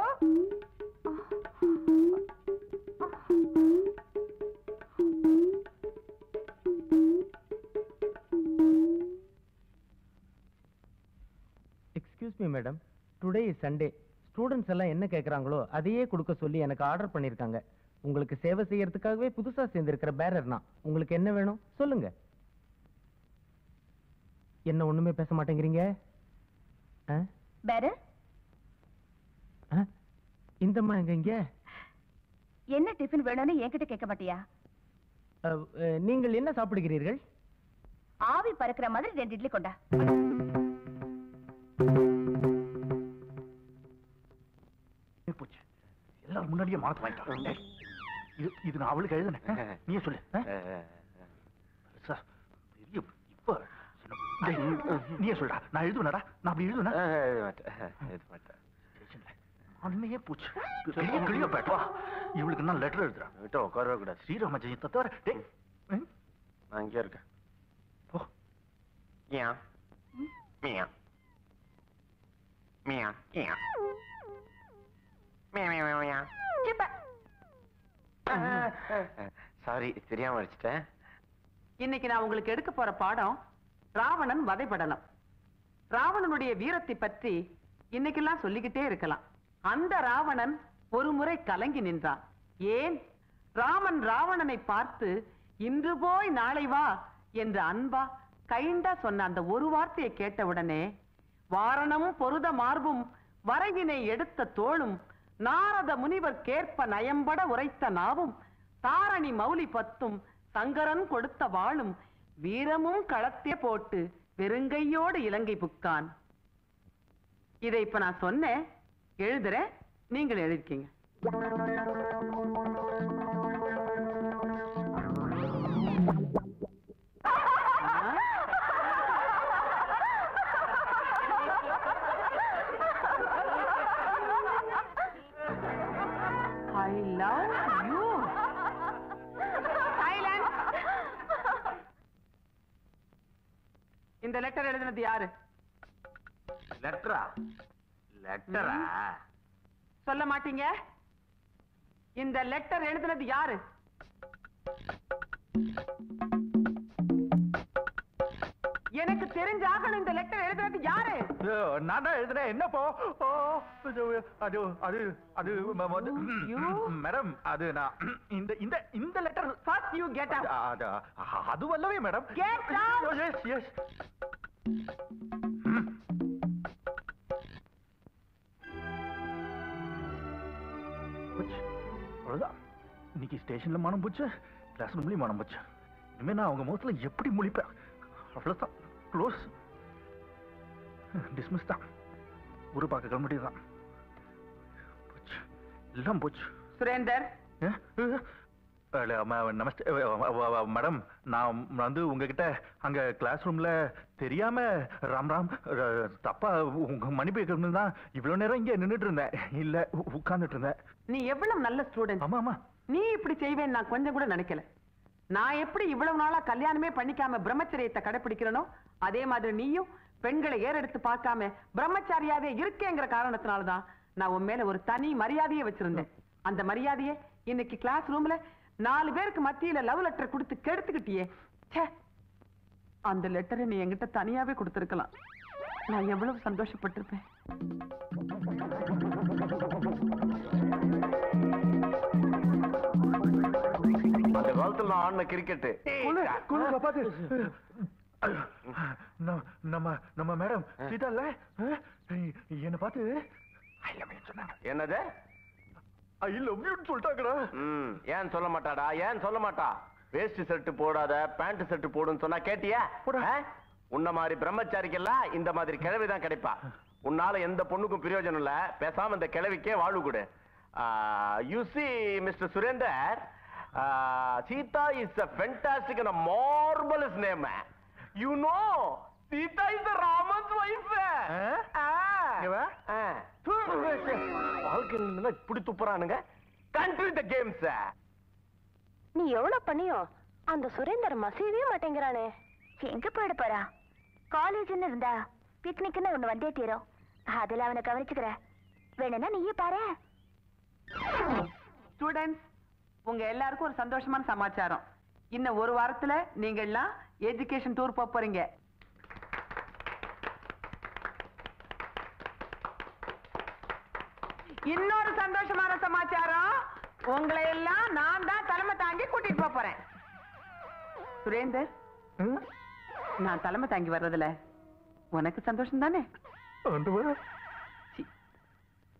excuse me madam, today is Sunday. Students எல்லாம் என்ன கேட்குறாங்களோ அதையே கொடுக்க சொல்லி எனக்கு ஆர்டர் பண்ணியிருக்காங்க. உங்களுக்கு சேவை செய்யறதுக்காகவே புதுசா சேர்ந்திருக்கிற பேரர் நான். உங்களுக்கு என்ன வேணும் சொல்லுங்க. என்ன ஒண்ணுமே பேச மாட்டேங்கிறீங்க? பேரர் இந்தம்மா எங்க? என்ன டிஃபன் வேணும்னு என்கிட்ட கேட்க மாட்டியா? நீங்கள் என்ன சாப்பிடுகிறீர்கள்? ஆவி பறக்கிற மாதிரி 2 இட்லி கொண்டா. போச்சு, எல்லாரும் முன்னாடியே மார்க் வாங்கிட்டான். இது நான் அவளுக்கு எழுதுனேன், நீயே சொல்லு. இப்ப நீயே சொல்றா, நான் எழுதுவேனடா. நான் அப்படி எழுதுவேன். அன்னையே போச்சு. பேட்டா இவளுக்கு நான் லெட்டர் எழுதுறேன். உட்கார கூடாது. ஸ்ரீராம ஜெயத்தை தவிர நான் இங்கே இருக்கேன். ஏன் மியா மியா ஏன் சாரி, தெரியாம வச்சுட்டேன். இன்னைக்கு நான் உங்களுக்கு எடுக்க போற பாடம் ராவணன் வதைபடலம். ராவணனுடைய வீரத்தை பற்றி இன்னைக்கெல்லாம் சொல்லிக்கிட்டே இருக்கலாம். அந்த ராவணன் ஒரு முறை கலங்கி நின்றான். ஏன்? ராமன் ராவணனை பார்த்து இன்று போய் நாளை வா என்று அன்பா கைண்டா சொன்ன அந்த ஒரு வார்த்தையை கேட்டவுடனே வாரணம் பொருத மார்பும் வரைவினை எடுத்த தோளும் நாரத முனிவர் கேற்ப நயம்பட உரைத்த நாவும் தாரணி மௌலி பத்தும் சங்கரன் கொடுத்த வாளும் வீரமும் களத்தே போட்டு வெறுங்கையோடு இலங்கை புக்கான். இதை இப்ப நான் சொன்னேன், எழுதுறேன், நீங்கள் எழுதிக்கீங்க. I love you. Silence. இந்த லெட்டர் எழுதினது யாரு? லெட்டரா? லெட்டரா? சொல்ல மாட்டீங்க? இந்த லெட்டர் எழுதினது யாரு? எனக்கு தெரிஞ்சாகணும் இந்த லெட்டர் எழுதினது யாரு? நான் தான் எழுதுறேன். என்னப்போ? அது அது அது மேடம், அது நான் இந்த இந்த இந்த letter first you get out. அது வல்லவே மேடம். Get out. Yes yes. அவ்வளவுதான். இன்னைக்கு ஸ்டேஷன்ல மனம் போச்சு, கிளாஸ் ரூம்லயும் மனம் போச்சு. இனிமே நான் அவங்க முகத்துல எப்படி முழிப்பேன்? அவ்வளவுதான், க்ளோஸ், டிஸ்மிஸ் தான். ஊரு பார்க்க கிளம்பிட்டுதான். போச்சு, எல்லாம் போச்சு. சுரேந்தர், நமஸ்தே மேடம். நான் வந்து உங்ககிட்ட அங்க கிளாஸ் ரூம்ல தெரியாம ராம் ராம் தப்பா உங்க மன்னிப்பு கேட்கணும் தான் இவ்வளவு நேரம் இங்க நின்றுட்டு இருந்தேன். இல்ல உட்கார்ந்துட்டு இருந்தேன். நீ எவ்வளவு நல்ல ஸ்டூடெண்ட். ஆமா ஆமா. நீ இப்படி செய்வேன் நான் கொஞ்சம் கூட நினைக்கல. நான் எப்படி இவ்வளவு நாளா கல்யாணமே பண்ணிக்காம பிரம்மச்சரியத்தை கடைபிடிக்கிறனோ அதே மாதிரி நீயும் பெண்களை ஏறெடுத்து பார்க்காம பிரம்மச்சாரியாவே இருக்கேங்கிற காரணத்தினாலதான் நான் உன் மேல ஒரு தனி மரியாதையை வச்சிருந்தேன். அந்த மரியாதையை இன்னைக்கு கிளாஸ் ரூம்ல 4 பேருக்கு மத்தியில லவ் லெட்டர் கொடுத்து கெடுத்துக்கிட்டியே. அந்த லெட்டரை நீ என்கிட்ட தனியாவே கொடுத்திருக்கலாம். நான் எவ்வளவு சந்தோஷப்பட்டிருப்பேன். அந்த காலத்துல நான் ஆடின கிரிக்கெட் நம்ம மேடம் சீதா இல்ல என்ன பார்த்து ஐ லவ் யூ சொன்னாங்க. என்னது? ஐ லவ் யூ சொல்லிட்டாங்கடா. ஏன் சொல்ல மாட்டாடா? ஏன் சொல்ல மாட்டா? வேஸ்ட் ஷர்ட் போடாத, பேண்ட் ஷர்ட் போடுன்னு சொன்னா கேட்டியா? உன்ன மாதிரி பிரம்மச்சாரிக்கெல்லாம் இந்த மாதிரி கிழவிதான் கிடைப்பா. உன்னால எந்த பொண்ணுக்கும் பிரயோஜனம் இல்ல. பேசாம இந்த கிழவிக்கே வாழ்வு கொடு. You see Mr. Surender, Sita is a fantastic and a marvelous name. You know, Sita is the Raman's wife. வாழ்க்கையில் இப்படி துப்புறானுங்க. Continue the games. நீ எவ்வளவு பண்ணியோ அந்த சுரேந்தர் மசீவே மாட்டேங்கிறானே. எங்க போயிட போறா? காலேஜ்னு இருந்தா பிக்னிக்னு ஒண்ணு வந்தே தீரும். அதுல அவனை கவனிச்சுக்கிற. வேணும்னா நீயே பாரு. ஸ்டூடெண்ட்ஸ், உங்க எல்லாருக்கும் ஒரு சந்தோஷமான சமாச்சாரம். இன்னும் ஒரு வாரத்துல நீங்க எல்லாம் எஜுகேஷன் டூர் போறீங்க. இன்னொரு சந்தோஷமான சமாச்சாரம், உங்களை எல்லாம் நான் தான் தலைமை தாங்கி கூட்டிட்டு போறேன். சுரேந்தர், நான் தலைமை தாங்கி வர்றதுல உனக்கு சந்தோஷம் தானே?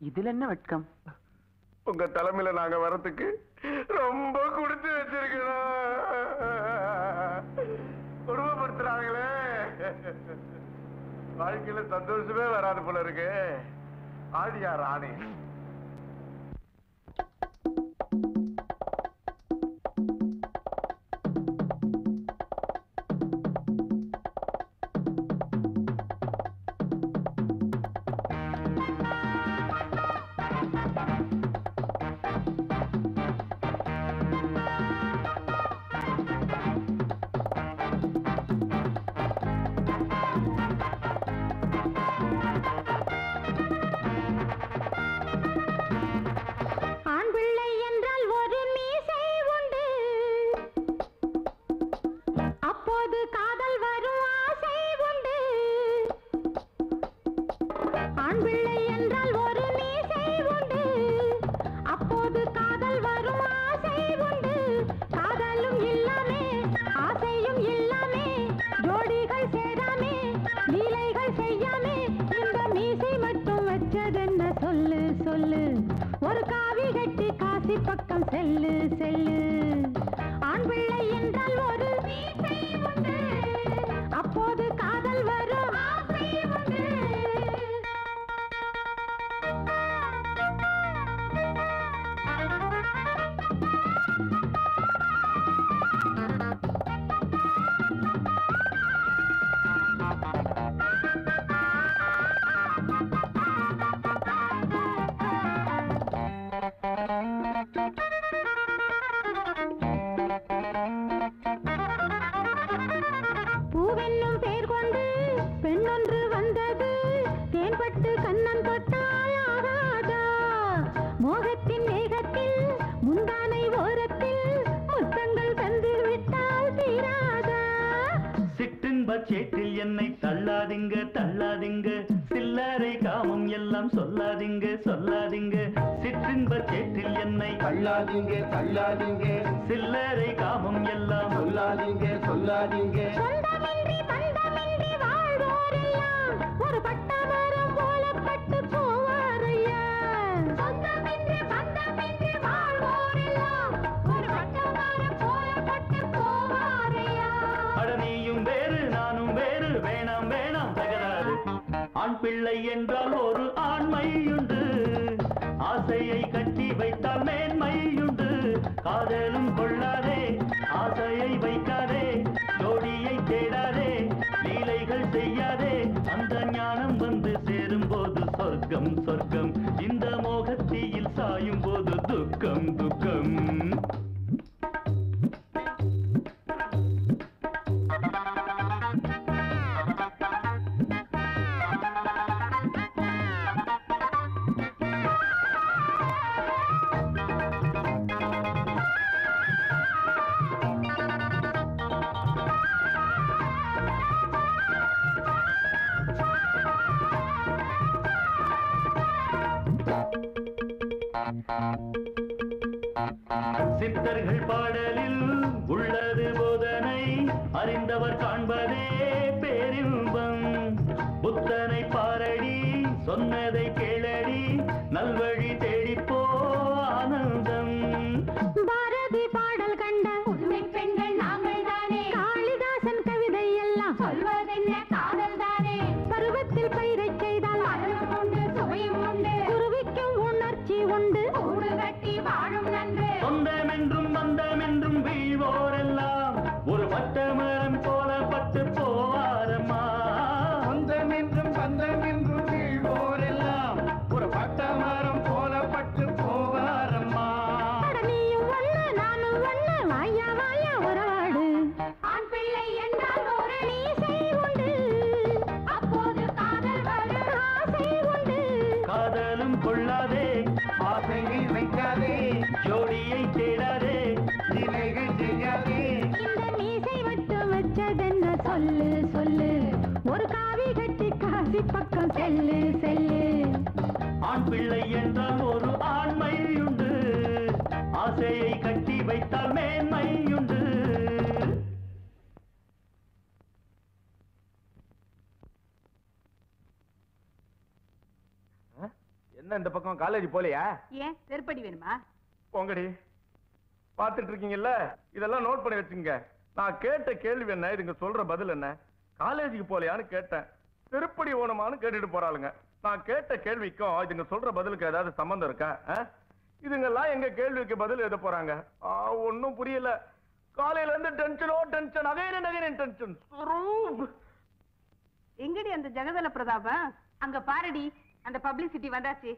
இதுல என்ன வெட்கம்? உங்க தலைமையில நாங்க வரதுக்கு ரொம்ப குடுத்து வச்சிருக்கோம். குடும்பப்படுத்துறாங்களே, வாழ்க்கையில சந்தோஷமே வராது போல இருக்கு. ஆடியா ராணி. சேற்றில் என்னை தள்ளாதீங்க தள்ளாதீங்க, சில்லறை காமம் எல்லாம் சொல்லாதீங்க சொல்லாதீங்க. சிற்றின்ப சேற்றில் என்னை தள்ளாதீங்க தள்ளாதீங்க, சில்லறை காமம் எல்லாம் சொல்லாதீங்க சொல்லாதீங்க. ஒரு பட்டமரம் போல பட்டு போவாரையா. சொந்தமின்றி பந்தமின்றி வாழ்வோரெல்லாம் ஒரு பட்டமரம் போல பட்டு போவாரையா. அட நீயும் வேறு நானும் வேறு, வேணாம் வேணாம் தகராறு. ஆண் பிள்ளை என்றால் ஒரு ஆண்மையுண்டு, ஆசையை கட்டி வைத்தால் மேன்மையுண்டு. காதலும் கொள்ளாதே, ஆசையை வைக்காதே, ஜோடியை தேடாதே, லீலைகள் செய்யாதே. அந்த ஞானம் வந்து சேரும் போது சொர்க்கம் சொர்க்கம், இந்த மோகத்தீயில் சாயும் போது துக்கம் துக்கம். சித்தர்கள் பாடலில் உள்ளது போதனை, அறிந்தவர் காண்பதே பேரின்பம். புத்தனை பாரடி, சொன்னதை கேளடி, நல்வழி தேடிப்போ ஆனந்தம். பாரதி பாடல் கண்ட புதுமை பெண்கள் நாங்கள் தானே, காளிதாசன் கவிதை எல்லாம் சொல்வதென்ன காதல் தானே. பருவத்தில் பயிரை செய்தால் அழகும் உண்டு சுவையும் உண்டு, குருவிக்கும் உணர்ச்சி உண்டு, கூடு கட்டி வாழும் நன்று. சொந்தமென்றும் பந்தமென்றும் வீழ்வோரெல்லாம் ஒரு பட்டமரம் போல பட்டு போவாரம்மா. சொந்தமென்றும் பந்தமென்றும் வீழ்வோரெல்லாம் ஒரு பட்டமரம் போல பட்டு போவாரம்மா. நீயும் ஒண்ணு நானும் ஒண்ணு, வாய் ஆண் பிள்ளை என்றால் ஒரு ஆண்மையுண்டு, ஆசையை கட்டி வைத்தால் மேன்மையுண்டு. என்ன இந்த பக்கம் காலேஜ் போலையா? ஏன் செருப்படி வேணுமா? போங்கடி. பாத்துட்டு இருக்கீங்கல்ல, இதெல்லாம் நோட் பண்ணி வச்சுங்க. நான் கேட்ட கேள்வி என்ன, இதுங்க சொல்ற பதில் என்ன? காலேஜுக்கு போலையான்னு கேட்டேன். செருப்படி ஓணுமான்னு கேட்டுட்டு போறாளுங்க. நான் கேட்ட கேள்விக்கும் இதுங்க சொல்ற பதிலுக்கு ஏதாவது சம்பந்தம் இருக்கா? இதுங்கெல்லாம் எங்க கேள்விக்கு பதில் எழுத போறாங்க. ஒன்னும் புரியல. காலையில இருந்து டென்ஷனோ டென்ஷன், அகைன் டென்ஷன். எங்கடி அந்த ஜெகதல பிரதாபம்? அங்க பாருடி, அந்த பப்ளிசிட்டி வந்தாச்சு.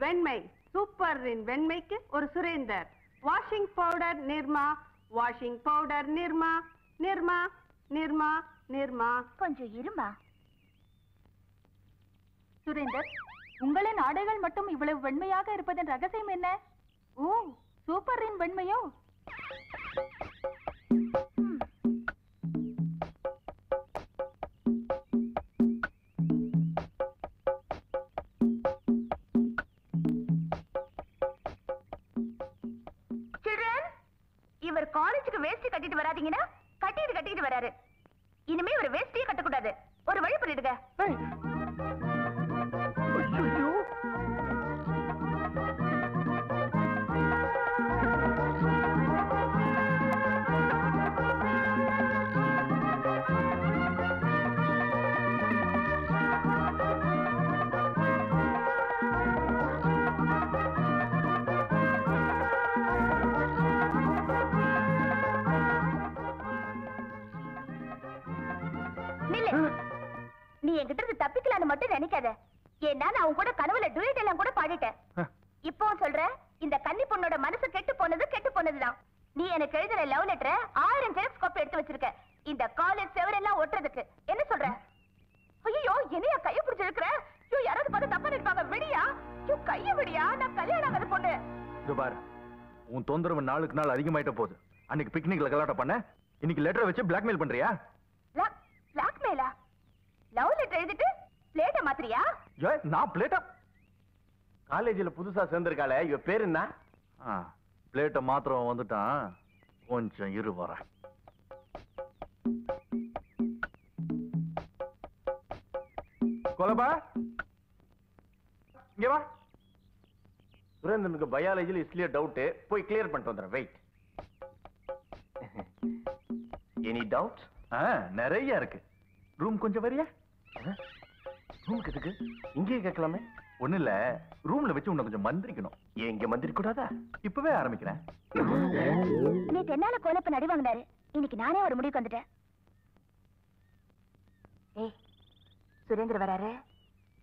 வெண்மை சூப்பரின் வெண்மைக்கு ஒரு Surender. Washing powder Nirma, washing powder Nirma, Nirma Nirma Nirma. கொஞ்சம் இருமா. சுரேந்தர், உங்களின் ஆடைகள் மட்டும் இவ்வளவு வெண்மையாக இருப்பதன் ரகசியம் என்ன? ஓ, சூப்பரின் வெண்மையோ? இவர் காலேஜுக்கு வேஷ்டி கட்டிட்டு வராதீங்கன்னா கட்டிட்டு வராரு. இனிமே ஒரு வேஷ்டியே கட்டக்கூடாது. ஒரு வழி பண்ணிடுங்க. நீ என்கிட்ட இருந்து தப்பிக்கலான்னு மட்டும் நினைக்காத. ஏன்னா நான் உன் கூட கனவுல டுயட் எல்லாம் கூட பாடிட்டேன். இப்போ சொல்ற, இந்த கன்னி பொண்ணோட மனசு கெட்டு போனதுதான். நீ எனக்கு எழுதுற லவ் லெட்டரை 1000 ஜெராக்ஸ் காப்பி எடுத்து வச்சிருக்க. இந்த காலேஜ் செவரெல்லாம் ஒட்டுறதுக்கு. என்ன சொல்ற? ஐயோ, என்னையா கைய பிடிச்சு இருக்கிற? ஐயோ, யாராவது பார்த்து தப்பா நினைப்பாங்க. விடியா, ஐயோ கைய விடியா. நான் கல்யாணம் ஆகாத பொண்ணு. பாரு, உன் தொந்தரவு நாளுக்கு நாள் அதிகமாயிட்ட போகுது. அன்னைக்கு பிக்னிக்ல கலாட்டம் பண்ண, இன்னைக்கு லெட்டரை வச்சு பிளாக்மெயில் பண்றியா? பிளாக்மெயிலா? லவ் லெட்டர் எழுதிட்டு பிளேட்ட மாத்திரியா? நான் பிளேட்டா? காலேஜ்ல புதுசா சேர்ந்திருக்காளே, இவ பேர் என்ன? பிளேட்ட மாத்திரம் வந்துட்டான். கொஞ்சம் இரு வர. கொலபா, இங்க வா. சுரேந்திரனுக்கு பயாலஜில இஸ்லியே டவுட், போய் கிளியர் பண்ணிட்டு வந்துடுறேன். வெயிட். Any doubt? நிறைய இருக்கு. ரூம் கொஞ்சம் வரியா? ரூமுக்கு எதுக்கு? இங்கேயே கேட்கலாமே. ஒண்ணு இல்ல, ரூம்ல வச்சு உன்னை கொஞ்சம் மந்திரிக்கணும். ஏன் இங்க மந்திரிக்க கூடாதா? இப்பவே ஆரம்பிக்கிறேன். நேத்து என்னால கோலப்ப நடி வாங்கினாரு. இன்னைக்கு நானே ஒரு முடிவுக்கு வந்துட்டேன். ஏய், சுரேந்திர வராரு.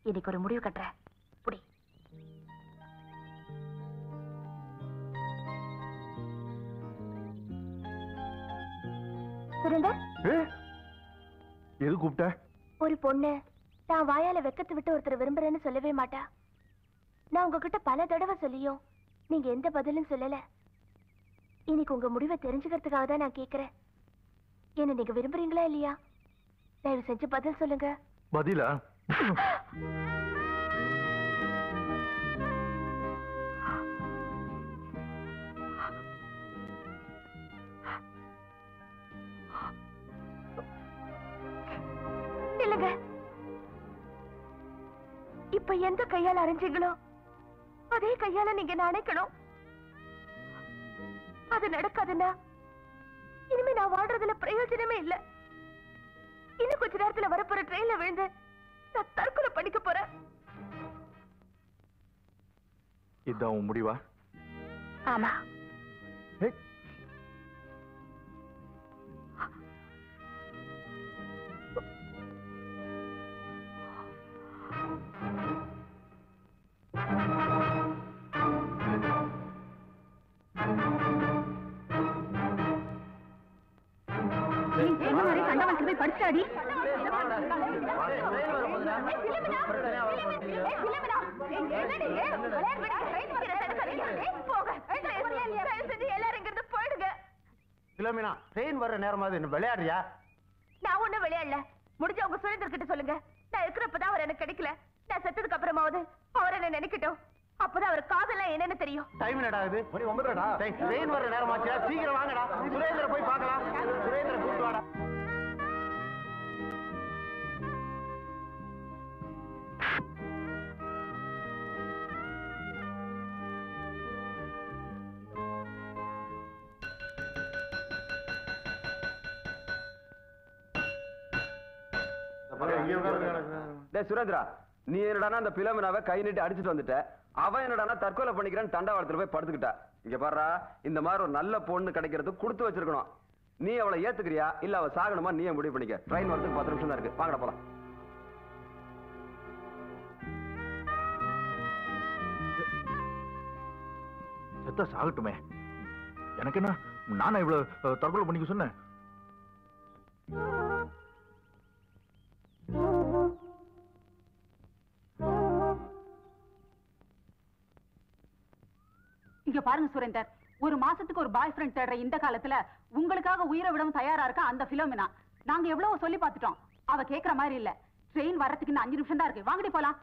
இன்னைக்கு ஒரு முடிவு கட்டுற. புடி. சுரேந்தர், எது கூப்பிட்ட? ஒரு பொண்ணு தான் வாயால வெக்கத்து விட்டு ஒருத்தர் விரும்புறேன்னு சொல்லவே மாட்டா. நான் உங்ககிட்ட பல தடவை சொல்லியும் நீங்க எந்த பதிலும் சொல்லல. இன்னைக்கு உங்க முடிவை தெரிஞ்சுக்கிறதுக்காக தான் நான் கேக்குறேன். என்ன நீங்க விரும்புறீங்களா இல்லையா? தயவு செஞ்சு பதில் சொல்லுங்க. பதிலா? இல்லங்க, இப்ப எந்த கையால அரைஞ்சீங்களோ அதே கையால நீங்க நினைக்கணும். அது நடக்காதுன்னா இனிமே நான் வாழ்றதுல பிரயோஜனமே இல்ல. இன்னும் கொஞ்ச நேரத்துல வரப்போற ட்ரெயின்ல விழுந்து நான் தற்கொலை பண்ணிக்க போறேன். இதான் உன் முடிவா? ஆமா. படிச்சாடி கிலோமீனா ட்ரெயின் வர்ற நேரமாவது என்ன விளையாடுறியா? நான் ஒண்ணும் விளையாடல. முடிஞ்ச உங்க சுரேந்தர் கிட்ட சொல்லுங்க. நான் இருக்கிறப்பதான் அவர் எனக்கு கிடைக்கல. நினைக்கட்டும். அப்பதான் அவர் காதல என்னன்னு தெரியும். டைம் என்னடா இது? மணி 9:30டா. ட்ரெயின் வர நேரமாச்சா? சீக்கிரம் வாங்கடா. சுரேந்திர போய் பார்க்கலாம். சுரேந்திர கூட்டு வாடா. சுரேந்திரா, நீ என்னடானா அந்த பிலோமினாவை கை நீட்டி அடிச்சுட்டு வந்துட்ட. அவன் என்னடானா தற்கொலை பண்ணிக்கிறேன்னு தண்டவாளத்துல போய் படுத்துக்கிட்டா. இங்க பாரு, இந்த மாதிரி ஒரு நல்ல பொண்ணு கிடைக்கிறதுக்கு கொடுத்து வச்சிருக்கணும். நீ அவளை ஏத்துக்கிறியா இல்ல அவ சாகணுமா நீயே முடிவு பண்ணிக்க. ட்ரெயின் வரதுக்கு 10 நிமிஷம் தான் இருக்கு. வாங்கடா போலாம். செத்தா சாகட்டுமே, எனக்கு என்ன? நானா இவ்வளவு தற்கொலை பண்ணிக்க சொன்னேன்? இங்க பாருங்க சுரேந்தர், ஒரு மாசத்துக்கு ஒரு பாய் ஃப்ரெண்ட் தேடுற இந்த காலத்துல உங்களுக்காக உயிரை விடவும் தயாரா இருக்கா அந்த பிலோமினா. நாங்க எவ்வளவு சொல்லி பார்த்துட்டோம், அவ கேக்குற மாதிரி இல்ல. ட்ரெயின் வரதுக்கு இன்னும் 5 நிமிஷம் தான் இருக்கு. வாங்கடி போலாம்.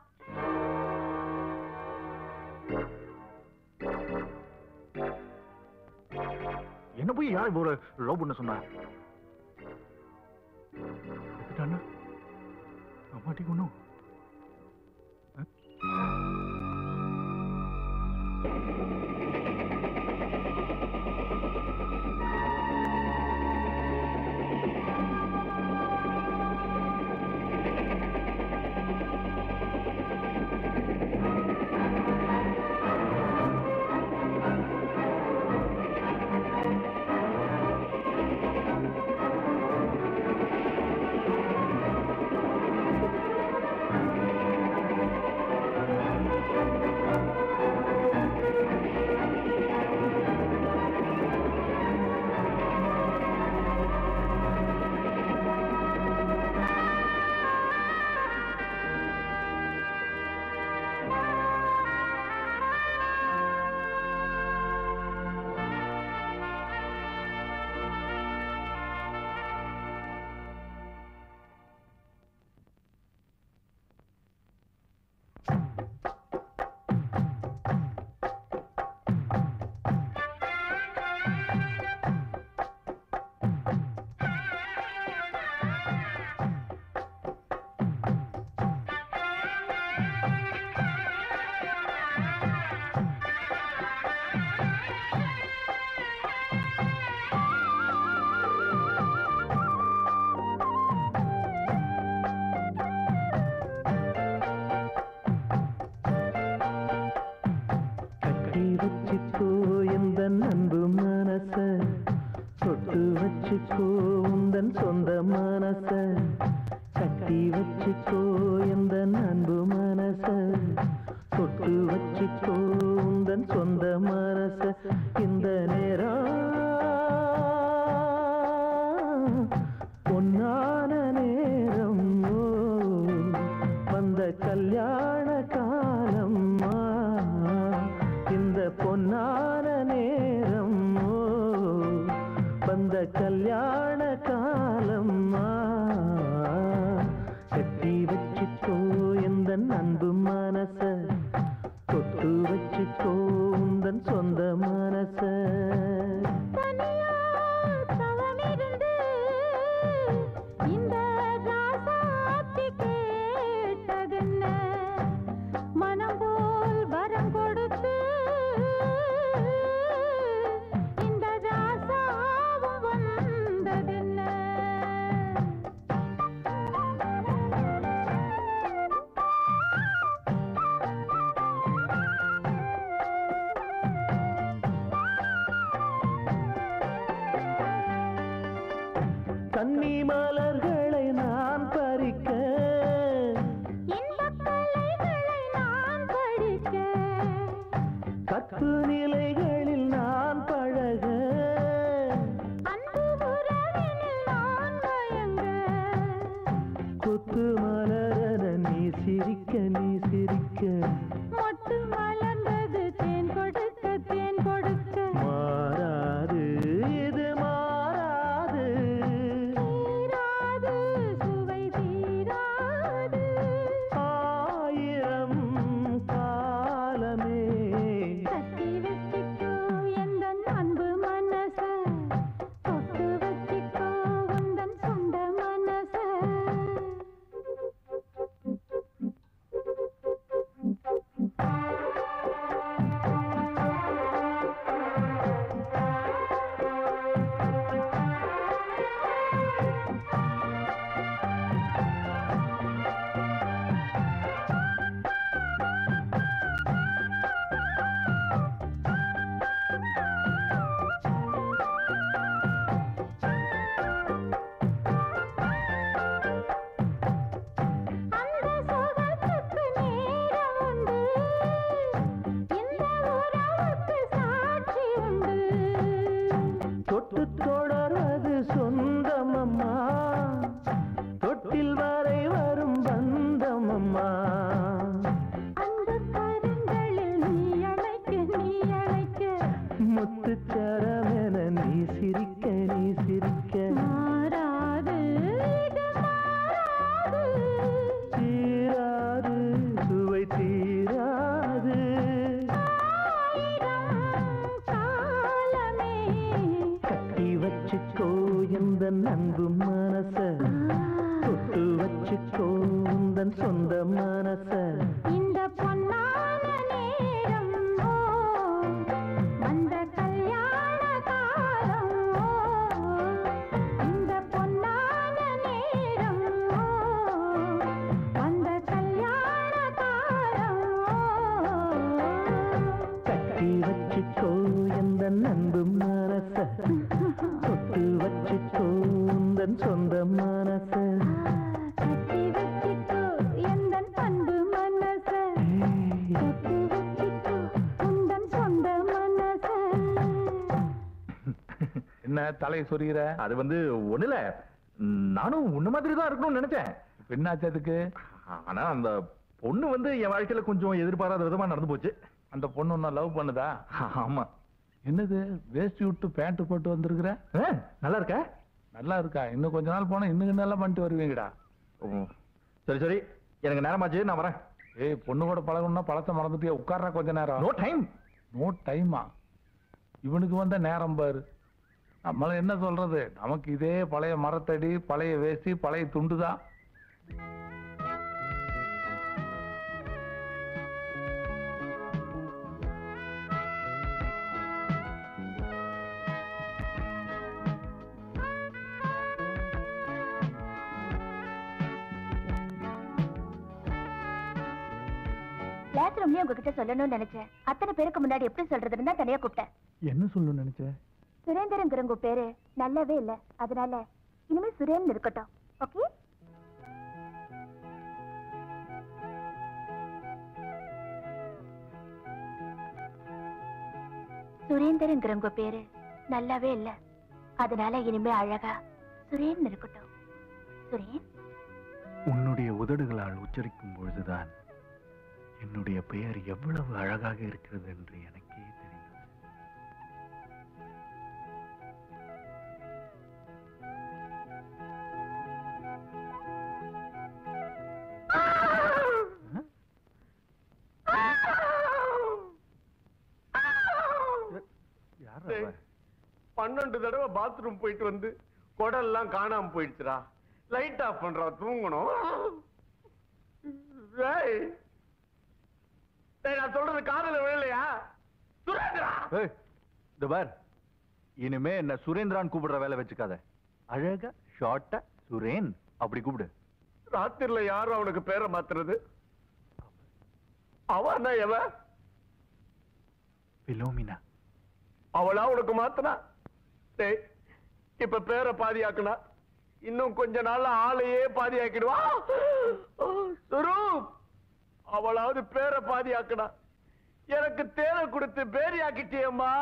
என்ன போய் யார் இப்போ லவ் பண்ண சொன்னா? அம்மாட்டிக்கு ஒண்ணும் வச்சுக்கோ எந்த அன்பு மனச தொட்டு வச்சுக்கோ உந்தன் சொந்த மனச கட்டி வச்சுக்கோ எந்தன் அன்பு மனச தொட்டு வச்சுக்கோ உந்தன் சொந்த மனச. என்ன தலை சொரிகிற? அது வந்து ஒண்ணுல நானும் உன்ன மாதிரி தான் இருக்கணும்னு நினைச்சேன். என்னாச்சதுக்கு? ஆனா அந்த பொண்ணு வந்து என் வாழ்க்கையில கொஞ்சம் எதிர்பாராத விதமா நடந்து போச்சு. அந்த பொண்ணு ஒன்னும் லவ் பண்ணுதா? ஆமா. என்னது வேஷ்டி விட்டு பேண்ட் போட்டு வந்திருக்கிற? நல்லா இருக்கா? நல்லா இருக்கா? இன்னும் கொஞ்ச நாள் போனா இன்னும் நல்லா பண்ணிட்டு வருவீங்கடா. சரி சரி, எனக்கு நேரமாச்சு, நான் வரேன். ஏய், பொண்ணு கூட பழகணும்னா பழத்தை மறந்துட்டியா? உட்கார்றா கொஞ்ச நேரம். No time. நோ டைமா? இவனுக்கு வந்த நேரம் பாரு. நம்மள என்ன சொல்றது, நமக்கு இதே பழைய மரத்தடி, பழைய வேஷ்டி, பழைய துண்டுதான். கிளாஸ் ரூம்லயே உங்ககிட்ட சொல்லணும்னு நினைச்சேன். அத்தனை பேருக்கு முன்னாடி எப்படி சொல்றதுன்னு தான் தனியா கூப்பிட்டேன். என்ன சொல்லணும்னு நினைச்ச? சுரேந்தருங்கிற பேரு நல்லாவே இல்ல, அதனால இனிமே சுரேன் இருக்கட்டும். ஓகே? சுரேந்தருங்கிற பேரு நல்லாவே இல்ல, அதனால இனிமே அழகா சுரேன் இருக்கட்டும். சுரேன், உன்னுடைய உதடுகளால் உச்சரிக்கும் பொழுதுதான் என்னுடைய பெயர் எவ்வளவு அழகாக இருக்கிறது என்று எனக்கே தெரிந்தது. டேய், 12 தடவை பாத்ரூம் போயிட்டு வந்து குடல்லாம் காணாம போயிடுச்சுடா. லைட் ஆஃப் பண்றா, தூங்கணும். டேய், நான் சொல்றது காதுல விழலையா? சுரேந்திரா! இந்த பார், இனிமே என்ன சுரேந்திரான்னு கூப்பிடுற வேலை வச்சுக்காத. அழகா ஷார்ட்டா சுரேன் அப்படி கூப்பிடு. ராத்திரில யாரும் அவனுக்கு பேரை மாத்துறது? அவன் எவ? பிலோமினா. அவளா உனக்கு மாத்தனா? டேய், இப்ப பேரை பாதியாக்குனா இன்னும் கொஞ்ச நாள்ல ஆளையே பாதியாக்கிடுவா. சுரூப், அவளாவது பேரை பாதியாக்குனா. எனக்கு தேரை கொடுத்து பேரியாக்கிட்டியம்மா.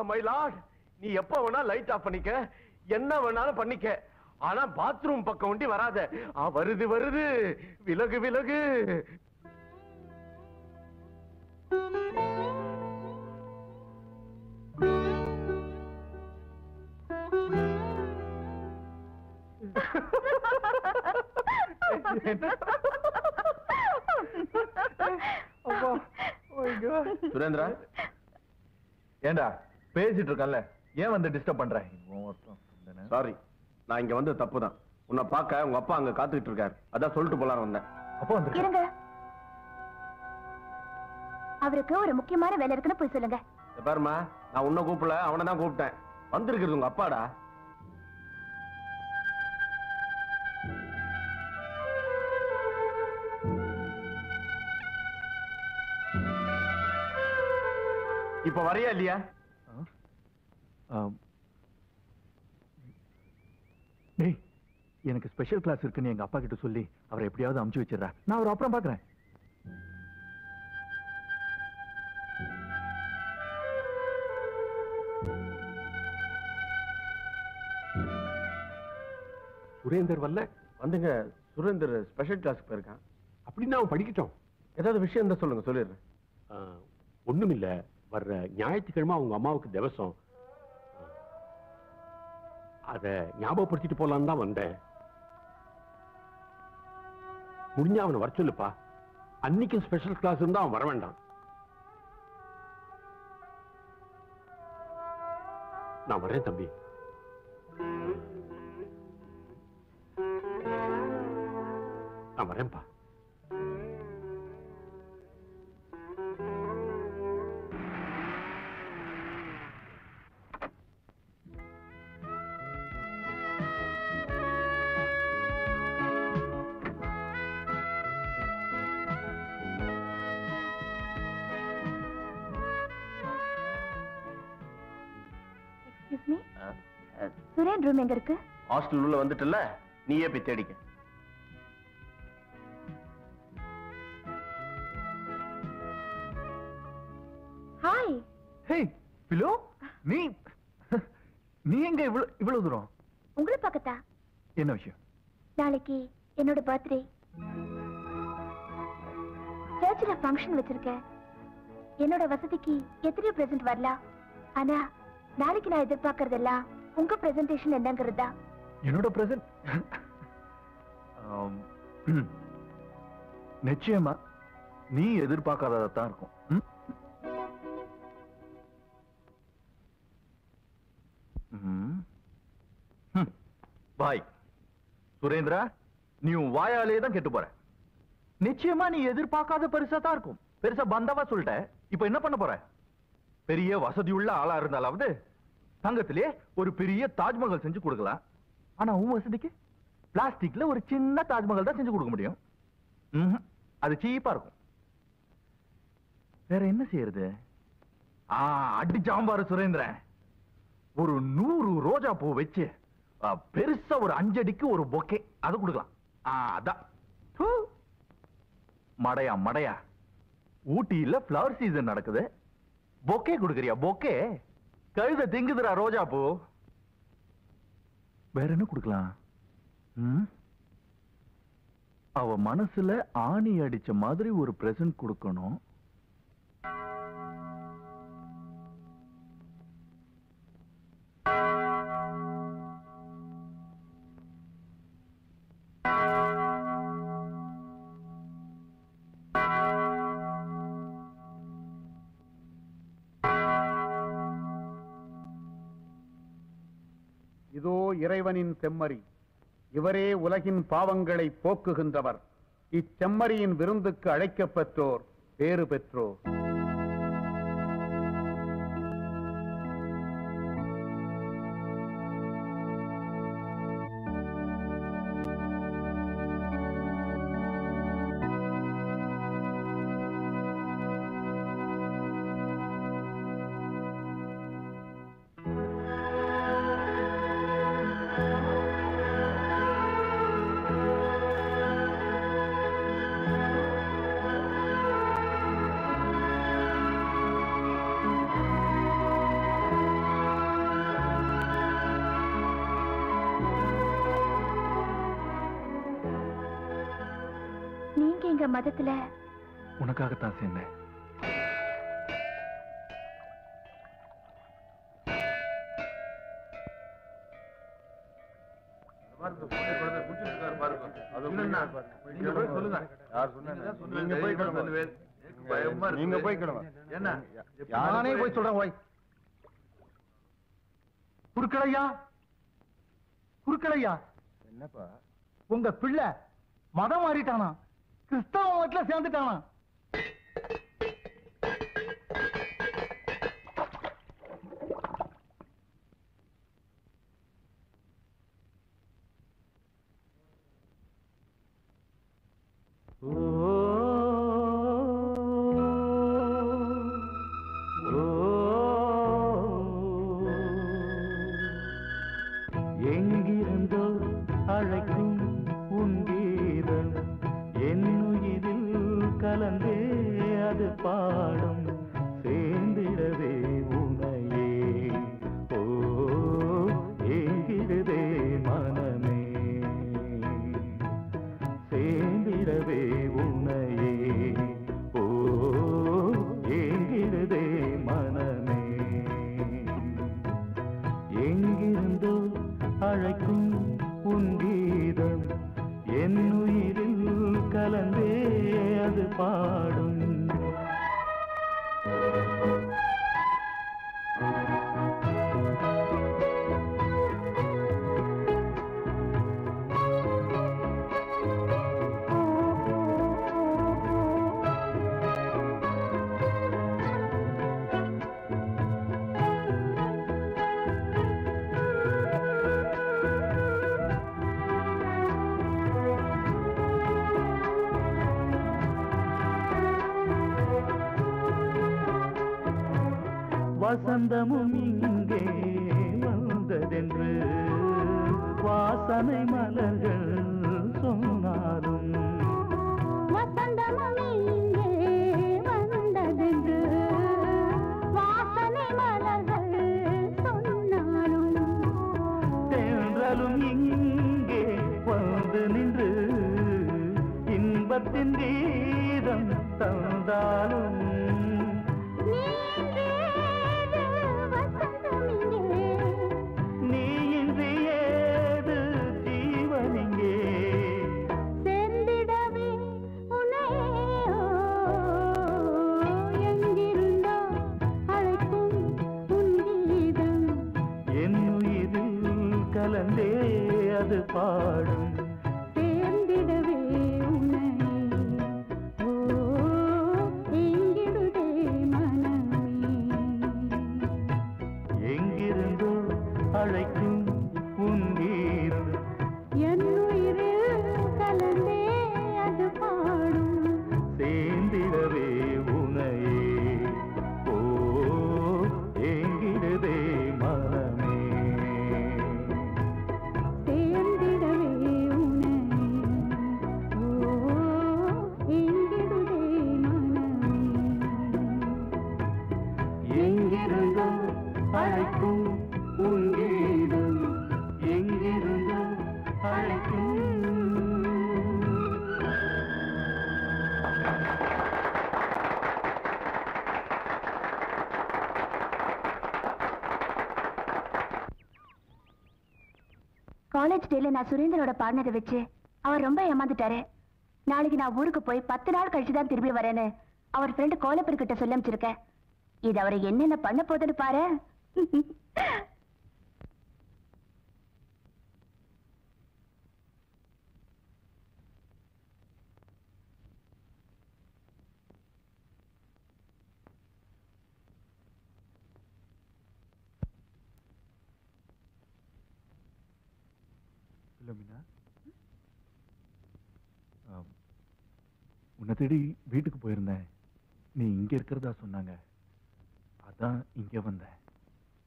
மை லார்ட், நீ எப்ப வேணா லைட் ஆஃப் பண்ணிக்க, என்ன வேணாலும் பண்ணிக்க. ஆனா பாத்ரூம் பக்கம் ஒண்டி வராத. வருது வருது, விலகு விலகு. சுரேந்திரா, ஏண்டா பேசிட்டு இருக்கல, ஏன் வந்து டிஸ்டர்ப் பண்ற? சாரி, நான் இங்க வந்து தப்புதான். உன்னை பார்க்க உங்க அப்பா அங்க காத்துக்கிட்டு இருக்காரு, அதான் சொல்லிட்டு போலாம் வந்தேன். அப்போ வந்து இருங்க, அவருக்கு ஒரு முக்கியமான வேலை இருக்குன்னு போய் சொல்லுங்க. பாருமா, நான் உன்னை கூப்பிடல, அவனை தான் கூப்பிட்டேன். வந்திருக்கிறது உங்க அப்பாடா. இப்ப வரையா இல்லையா? டேய், எனக்கு ஸ்பெஷல் கிளாஸ் இருக்குன்னு எங்க அப்பா கிட்ட சொல்லி அவரை எப்படியாவது அமுச்சு வச்சிடறா. நான் அவரை அப்புறம் பாக்குறேன். சுரேந்தர் வரல? வந்துங்க, சுரேந்தர் ஸ்பெஷல் கிளாஸ்க்கு போயிருக்கான். அப்படின்னு அவன் படிக்கட்டும். ஏதாவது விஷயம் இருந்தா சொல்லுங்க, சொல்லிடுறேன். ஒண்ணுமில்ல, வர்ற ஞாயிற்றுக்கிழமை அவங்க அம்மாவுக்கு திவசம். அத ஞாபகப்படுத்திட்டு போலான்னு தான் வந்தேன். முடிஞ்சா அவனை வர சொல்லுப்பா. அன்னைக்கும் ஸ்பெஷல் கிளாஸ் இருந்தா அவன் வர வேண்டாம். நான் வரேன் தம்பி. நான் வரேன்ப்பா. சுரேன் ரூம் எங்க இருக்கு? ஹாஸ்டல் உள்ள வந்துட்டல, நீயே போய் தேடிக்க. ஹாய். ஹே பிலோ, நீ எங்க இவ்வளவு தூரம்? உங்களை பார்க்கத்தா. என்ன விஷயம்? நாளைக்கு என்னோட பர்த்டே. சர்ச்சில் ஃபங்க்ஷன் வச்சிருக்கேன். என்னோட வசதிக்கு எத்தனையோ பிரசன்ட் வரலாம். ஆனா நாளைக்கு நான் எதிர்பார்க்கறதெல்லாம் உங்க பிரசன்டேஷன் என்னங்கிறதா. என்னோட பிரசன்ட் நிச்சயமா நீ எதிர்பார்க்காததான் இருக்கும். பாய் சுரேந்திரா, நீ உன் வாயாலே தான் கெட்டு போற. நிச்சயமா நீ எதிர்பார்க்காத பெருசா தான் இருக்கும். பெருசா பந்தாவா சொல்லிட்ட. இப்ப என்ன பண்ண போற? பெரிய வசதி உள்ள ஆளா இருந்தாலாவது தங்கத்திலே ஒரு பெரிய தாஜ்மஹால் செஞ்சு கொடுக்கலாம். ஆனா உன் வசதிக்கு பிளாஸ்டிக்ல ஒரு சின்ன தாஜ்மஹால் தான் செஞ்சு கொடுக்க முடியும். அது சீப்பா இருக்கும். வேற என்ன செய்யறது? அடி சாம்பார் சுரேந்திரன், ஒரு 100 ரோஜா பூ வச்சு பெருசா ஒரு 5 அடிக்கு ஒரு பொக்கே அது கொடுக்கலாம். அதான் மடையா மடையா. ஊட்டியில ஃப்ளவர் சீசன் நடக்குது, பொக்கே கொடுக்கறியா? பொக்கே கழுத திங்குதுரா ரோஜா பூ. வேற என்ன கொடுக்கலாம்? அவ மனசுல ஆணி அடிச்ச மாதிரி ஒரு பிரசன்ட் கொடுக்கணும். இதோ இறைவனின் செம்மறி, இவரே உலகின் பாவங்களை போக்குகின்றவர். இச்செம்மறியின் விருந்துக்கு அழைக்கப்பெற்றோர் பேறு பெற்றோர். எங்க மதத்துல உனக்காகத்தான் சேர்ந்தேன். நீங்க போய்க்கணும். என்ன நானே போய் சொல்றேன். ஓய் குறுக்களையா, குறுக்களையா, என்னப்பா உங்க பிள்ளை மதம் மாறிட்டானா? கிறிஸ்தவ மதத்துல சேர்ந்துட்டானா? எங்கிருந்தோ அழைக்கும் உன் கீதம் என்னுயிரில் கலந்தே அது பாடும் சேர்ந்திடவே உனையே. ஓ ஏங்கிடுதே மனமே சேர்ந்திடவே உனையே. ஓ ஏங்கிடுதே மனமே. எங்கிருந்தோ அழைக்கும் உன் கீதம் என்னுயிரில் கலந்தே அது பாடும். வசந்தமும் இங்கே வந்ததென்று வாசனை மலர்கள் சொன்னாலும் வசந்தமும் இங்கே வந்ததென்று வாசனை மலர்கள் சொன்னாலும் தென்றலும் இங்கே வந்து நின்று இன்பத்தின் கீதம் தந்தாலும் நீயின்றி ஏது ஜீவனிங்கே சேர்ந்திடவே உன்னையோ எங்கிருந்தோ அழைக்கும் உன் கீதம் என் உயிரில் கலந்தே அது பாடும் சேர்ந்திடவே உன்னை ஓ எங்கிடுதே மனமே எங்கிருந்தோ அழைக்கும் உன் கீதம் என் உயிரில் கலந்தே அது பாடும் சேர்ந்திடவே உனையே ஓ எங்கிருதே மனமே சேர்ந்திடவே உன்னை ஓ எங்கிடுதே மனமே எங்கிருந்தோ அழைக்கும் உன் கீதம் எங்கிருந்தோ அழைக்கும் காலேஜ் டேல நான் சுரேந்தரோட பாடினதை வச்சு அவர் ரொம்ப ஏமாந்துட்டாரு. நாளைக்கு நான் ஊருக்கு போய் 10 நாள் கழிச்சு தான் திரும்பி வரேன்னு அவர் ஃப்ரெண்டு கோலப்பர் கிட்ட சொல்ல அமைச்சிருக்கேன். இது அவரை என்னென்ன பண்ண போதுன்னு பாரு. பிலோமினா, உன்னை தேடி வீட்டுக்கு போயிருந்தேன். நீ இங்க இருக்கிறதா சொன்னாங்க. அதான் இங்க வந்தேன்.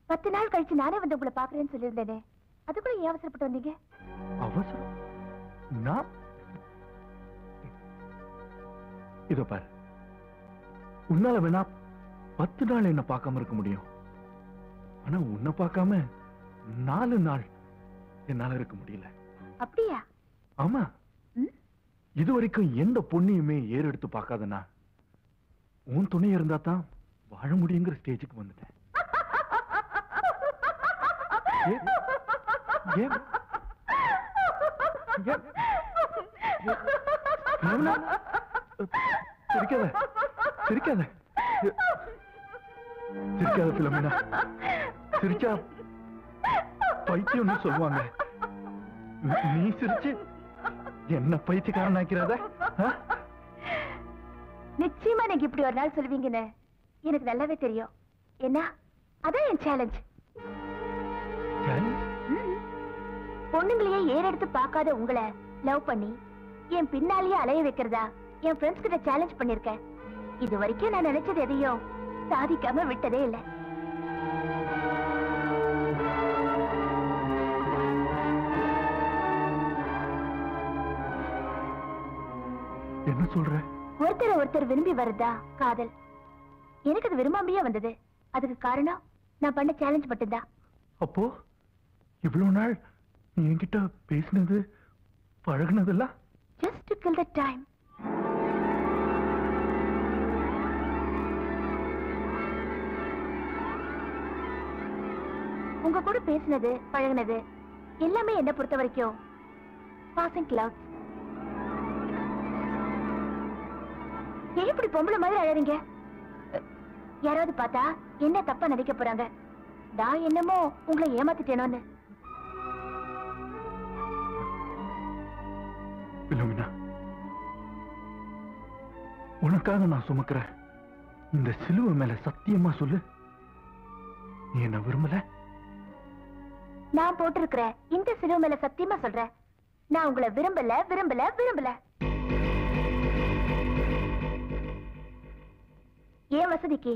10 நாள் கழிச்சு நானே வந்து உங்களை பாக்குறேன்னு சொல்லியிருந்தேனே, அதுக்குள்ள ஏன் அவசரப்பட்டு வந்தீங்க? அவசரம்? நான் இதோ பாரு, உன்னால வேணா 10 நாள் என்ன பார்க்காம இருக்க முடியும். ஆனா உன்னை பார்க்காம 4 நாள் என்னால இருக்க முடியல. அப்படியா? ஆமா. இதுவரைக்கும் எந்த பொண்ணையுமே ஏறெடுத்து பார்க்காதனா உன் துணை இருந்தா தான் வாழ முடியுங்கிற ஸ்டேஜுக்கு வந்துட்டேன். சிரிக்காத சிரிக்காத சிரிக்காத பிலோமினா. சிரிச்சா பைத்தியம்னு சொல்லுவாங்க. நீ சிரிச்சு என்ன பைத்தியக்காரன் ஆக்கிறாத? நிச்சயமா நீங்க இப்படி ஒரு நாள் சொல்லுவீங்கன்னு எனக்கு நல்லாவே தெரியும். என்ன, அதான் என் சேலஞ்ச். பொண்ணுங்களையே ஏறெடுத்து பார்க்காத உங்களை லவ் பண்ணி என் பின்னாலேயே அலைய வைக்கிறதா என் ஃப்ரெண்ட்ஸ் கிட்ட சேலஞ்ச் பண்ணிருக்கேன். இது வரைக்கும் நான் நினைச்சது எதையும் சாதிக்காம விட்டதே இல்லை. என்ன சொல்ற? ஒருத்தர் விரும்பி வருதா காதல். எனக்கு அது விரும்பாமையே வந்தது. அதுக்கு காரணம் நான் பண்ண சேலஞ்ச் மட்டும்தான். அப்போ இவ்வளவு நாள் நீ என்கிட்ட பேசினது பழகுனதெல்லாம் just to kill the time. உங்க கூட பேசினது பழகுனது எல்லாமே என்ன பொறுத்த வரைக்கும் பாசிங் கிளவுட்ஸ். ஏன் இப்படி பொம்பளை மாதிரி அழறீங்க? யாராவது பார்த்தா என்ன தப்பா நினைக்க போறாங்க. நான் என்னமோ உங்களை ஏமாத்திட்டேனோன்னு. பிலோமினா, உனக்காக நான் சுமக்கிறேன் இந்த சிலுவை மேல சத்தியமா சொல்லு, நீ என்ன விரும்பல? நான் போட்டிருக்கிற இந்த சிலுவை மேல சத்தியமா சொல்றேன், நான் உங்களை விரும்பல விரும்பல விரும்பல. ஏன் வசதிக்கு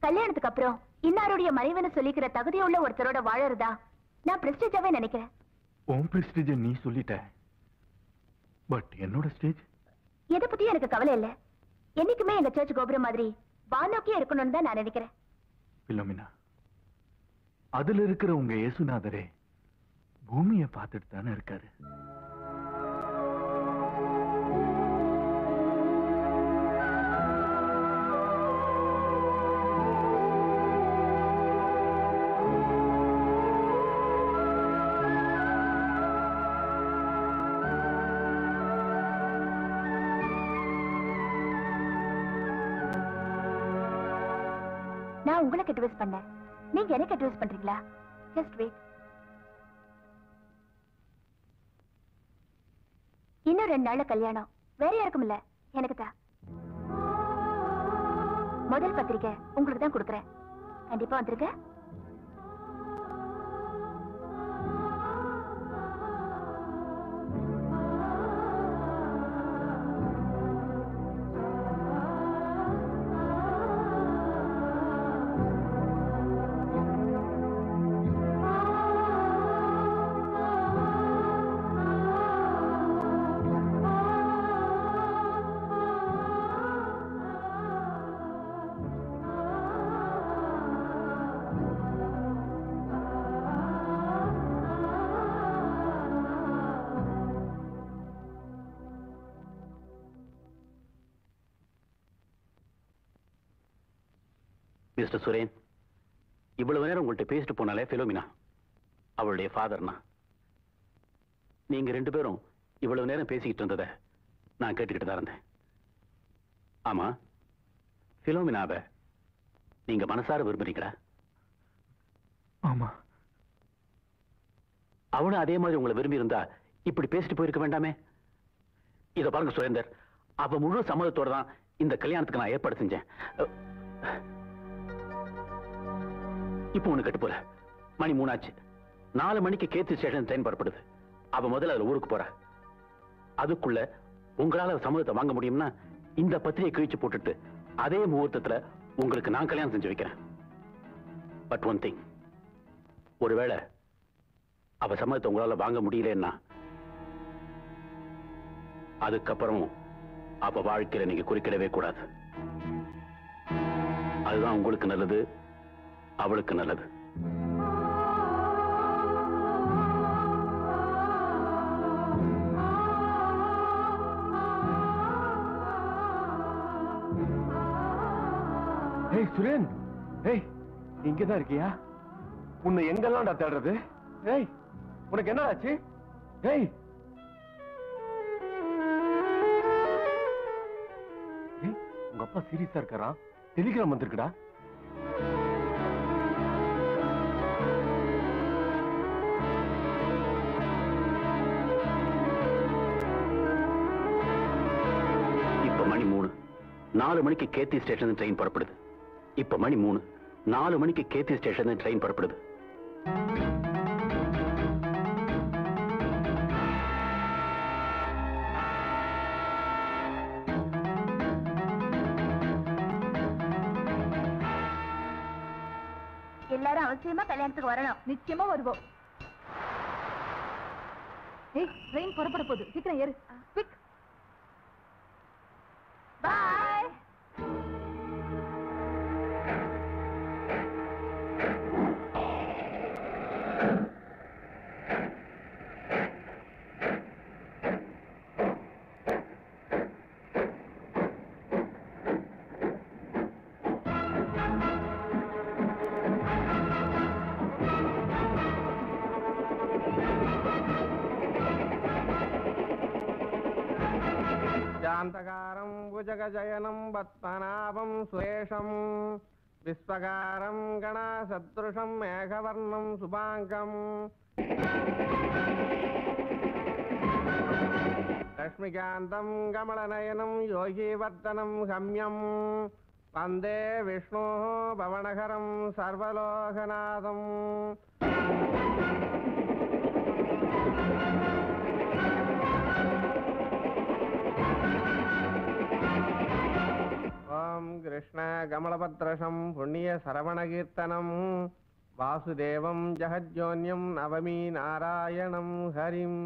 கல்யாணத்துக்கு அப்புறம் இன்னாருடைய மனைவின்னு சொல்லிக்கிற தகுதியுள்ள ஒருத்தரோட வாழறதா நான் பிரஸ்டேஜாவே நினைக்கிறேன். உன் பிரஸ்டேஜ் நீ சொல்லிட்ட, பட் என்னோட ஸ்டேஜ் எதை பத்தியும் எனக்கு கவலை இல்ல. என்னைக்குமே எங்க சர்ச் கோபுரம் மாதிரி வானோக்கியே இருக்கணும்னு தான் நான் நினைக்கிறேன். பிலோமினா, அதுல இருக்கிற உங்க இயேசுநாதரே பூமியை பார்த்துட்டு தானே இருக்காரு. நான் உங்களுக்கு அட்வைஸ் பண்ணேன், நீங்க எனக்கு அட்வைஸ் பண்றீங்களா? Just wait. இன்னும் 2 நாள்ல கல்யாணம். வேற யாருக்கும் இல்ல, எனக்கு தான். முதல் பத்திரிக்கை உங்களுக்கு தான் கொடுக்குறேன். கண்டிப்பா வந்துருங்க. மிஸ்டர் சுரேன், இவ்வளவு நேரம் உங்கள்கிட்ட பேசிட்டு போனாலே பிலோமினா அவளுடைய ஃபாதர்னா. நீங்க 2 பேரும் இவ்வளவு நேரம் பேசிக்கிட்டு இருந்ததை நான் கேட்டுக்கிட்டு தான் இருந்தேன். ஆமா, பிலோமினாவை நீங்க மனசார விரும்புறீங்களா? ஆமா. அவளும் அதே மாதிரி உங்களை விரும்பி இருந்தா இப்படி பேசிட்டு போயிருக்க வேண்டாமே. இதை பாருங்க சுரேந்தர், அவ முழு சம்மதத்தோட தான் இந்த கல்யாணத்துக்கு நான் ஏற்பாடு செஞ்சேன். இப்போ ஒண்ணு கட்டு போல. மணி 3 ஆச்சு. 4 மணிக்கு கேத்தி ஸ்டேஷன் ட்ரெயின் புறப்படுது. அவ முதல்ல அதுல ஊருக்கு போற. அதுக்குள்ள உங்களால சம்மதத்தை வாங்க முடியும்னா இந்த பத்திரிகை கிழிச்சு போட்டுட்டு அதே முகூர்த்தத்துல உங்களுக்கு நான் கல்யாணம் செஞ்சு வைக்கிறேன். பட் ஒன் திங், ஒருவேளை அவ சம்மதத்தை உங்களால வாங்க முடியலன்னா அதுக்கப்புறம் அவ வாழ்க்கையில நீங்க குறிக்கிடவே கூடாது. அதுதான் உங்களுக்கு நல்லது, அவளுக்கு நல்லது. ஏய் சுரேன், ஏய் இங்கதான் இருக்கியா? உன்னை எங்கெல்லாம் தேடுறது? ஏய் உனக்கு என்ன ஆச்சு? ஏய் உங்க அப்பா சீரியஸா இருக்காராம். டெலிகிராம் வந்திருக்குடா. இப்ப மணி 3. 4 மணிக்கு கேத்தி ஸ்டேஷன் ட்ரெயின் புறப்படுது. இப்ப மணி 3. 4 மணிக்கு கேத்தி ஸ்டேஷன் ட்ரெயின் புறப்படுது. எல்லாரும் அவசியமா கல்யாணத்துக்கு வரணும். நிச்சயமா வருவோம். ஏய், ட்ரெயின் புறப்பட போகுது, சீக்கிரம் ஏறு. குவிக். பாய். शान्तकारं भुजगजयनं पद्मनाभं सुरेशं विश्वकारं गणसदृशं मेघवर्णं शुभाङ्गम् लक्ष्मीकान्तं कमलनयनं योगीवर्धनं गम्यं वन्दे विष्णोः भवनहरं सर्वलोकनाथम् कृष्ण कमलपत्रशं पुण्य सरवण कीर्तनम வாசுதேவம் ஜெகஜோன்யம் நவமி நாராயணம் ஹரிம்.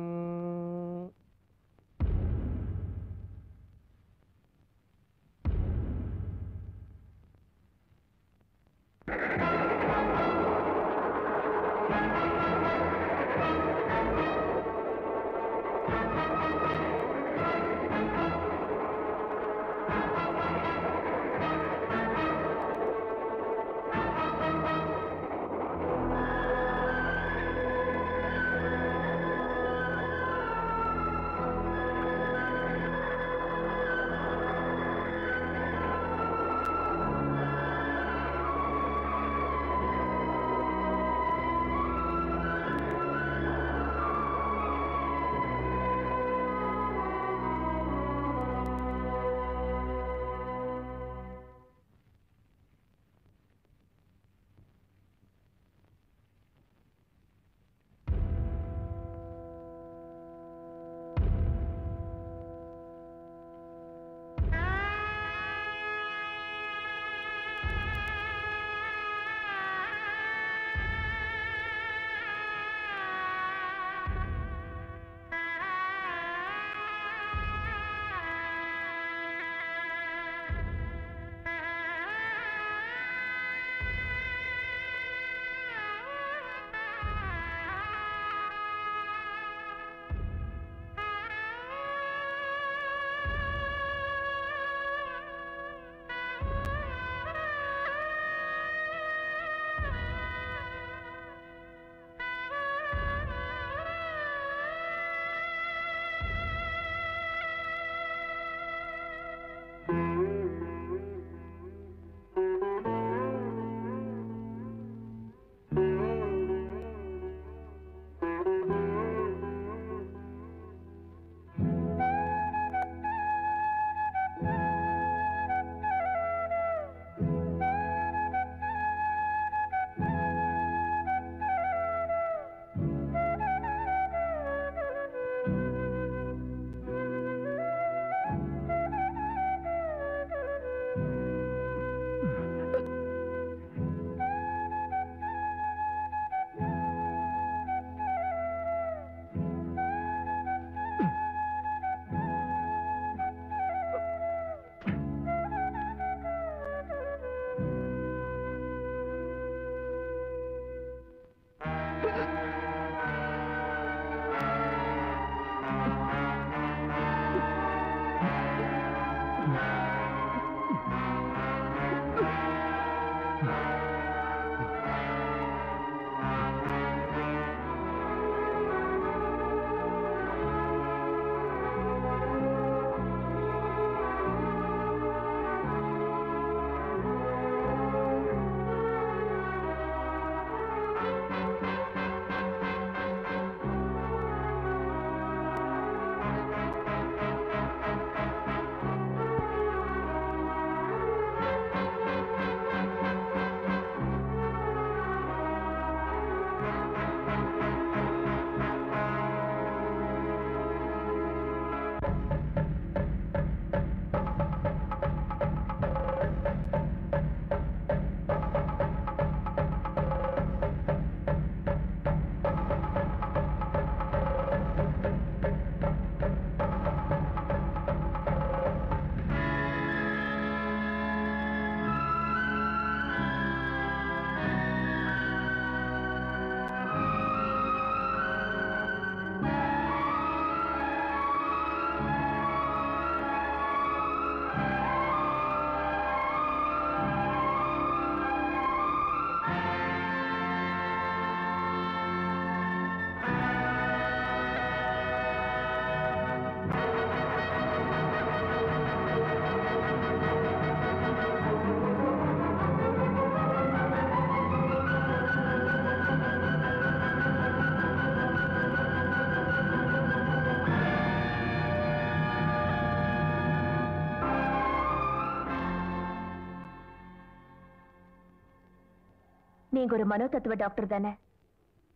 நீங்க ஒரு மனோ தத்துவ டாக்டர் தானே?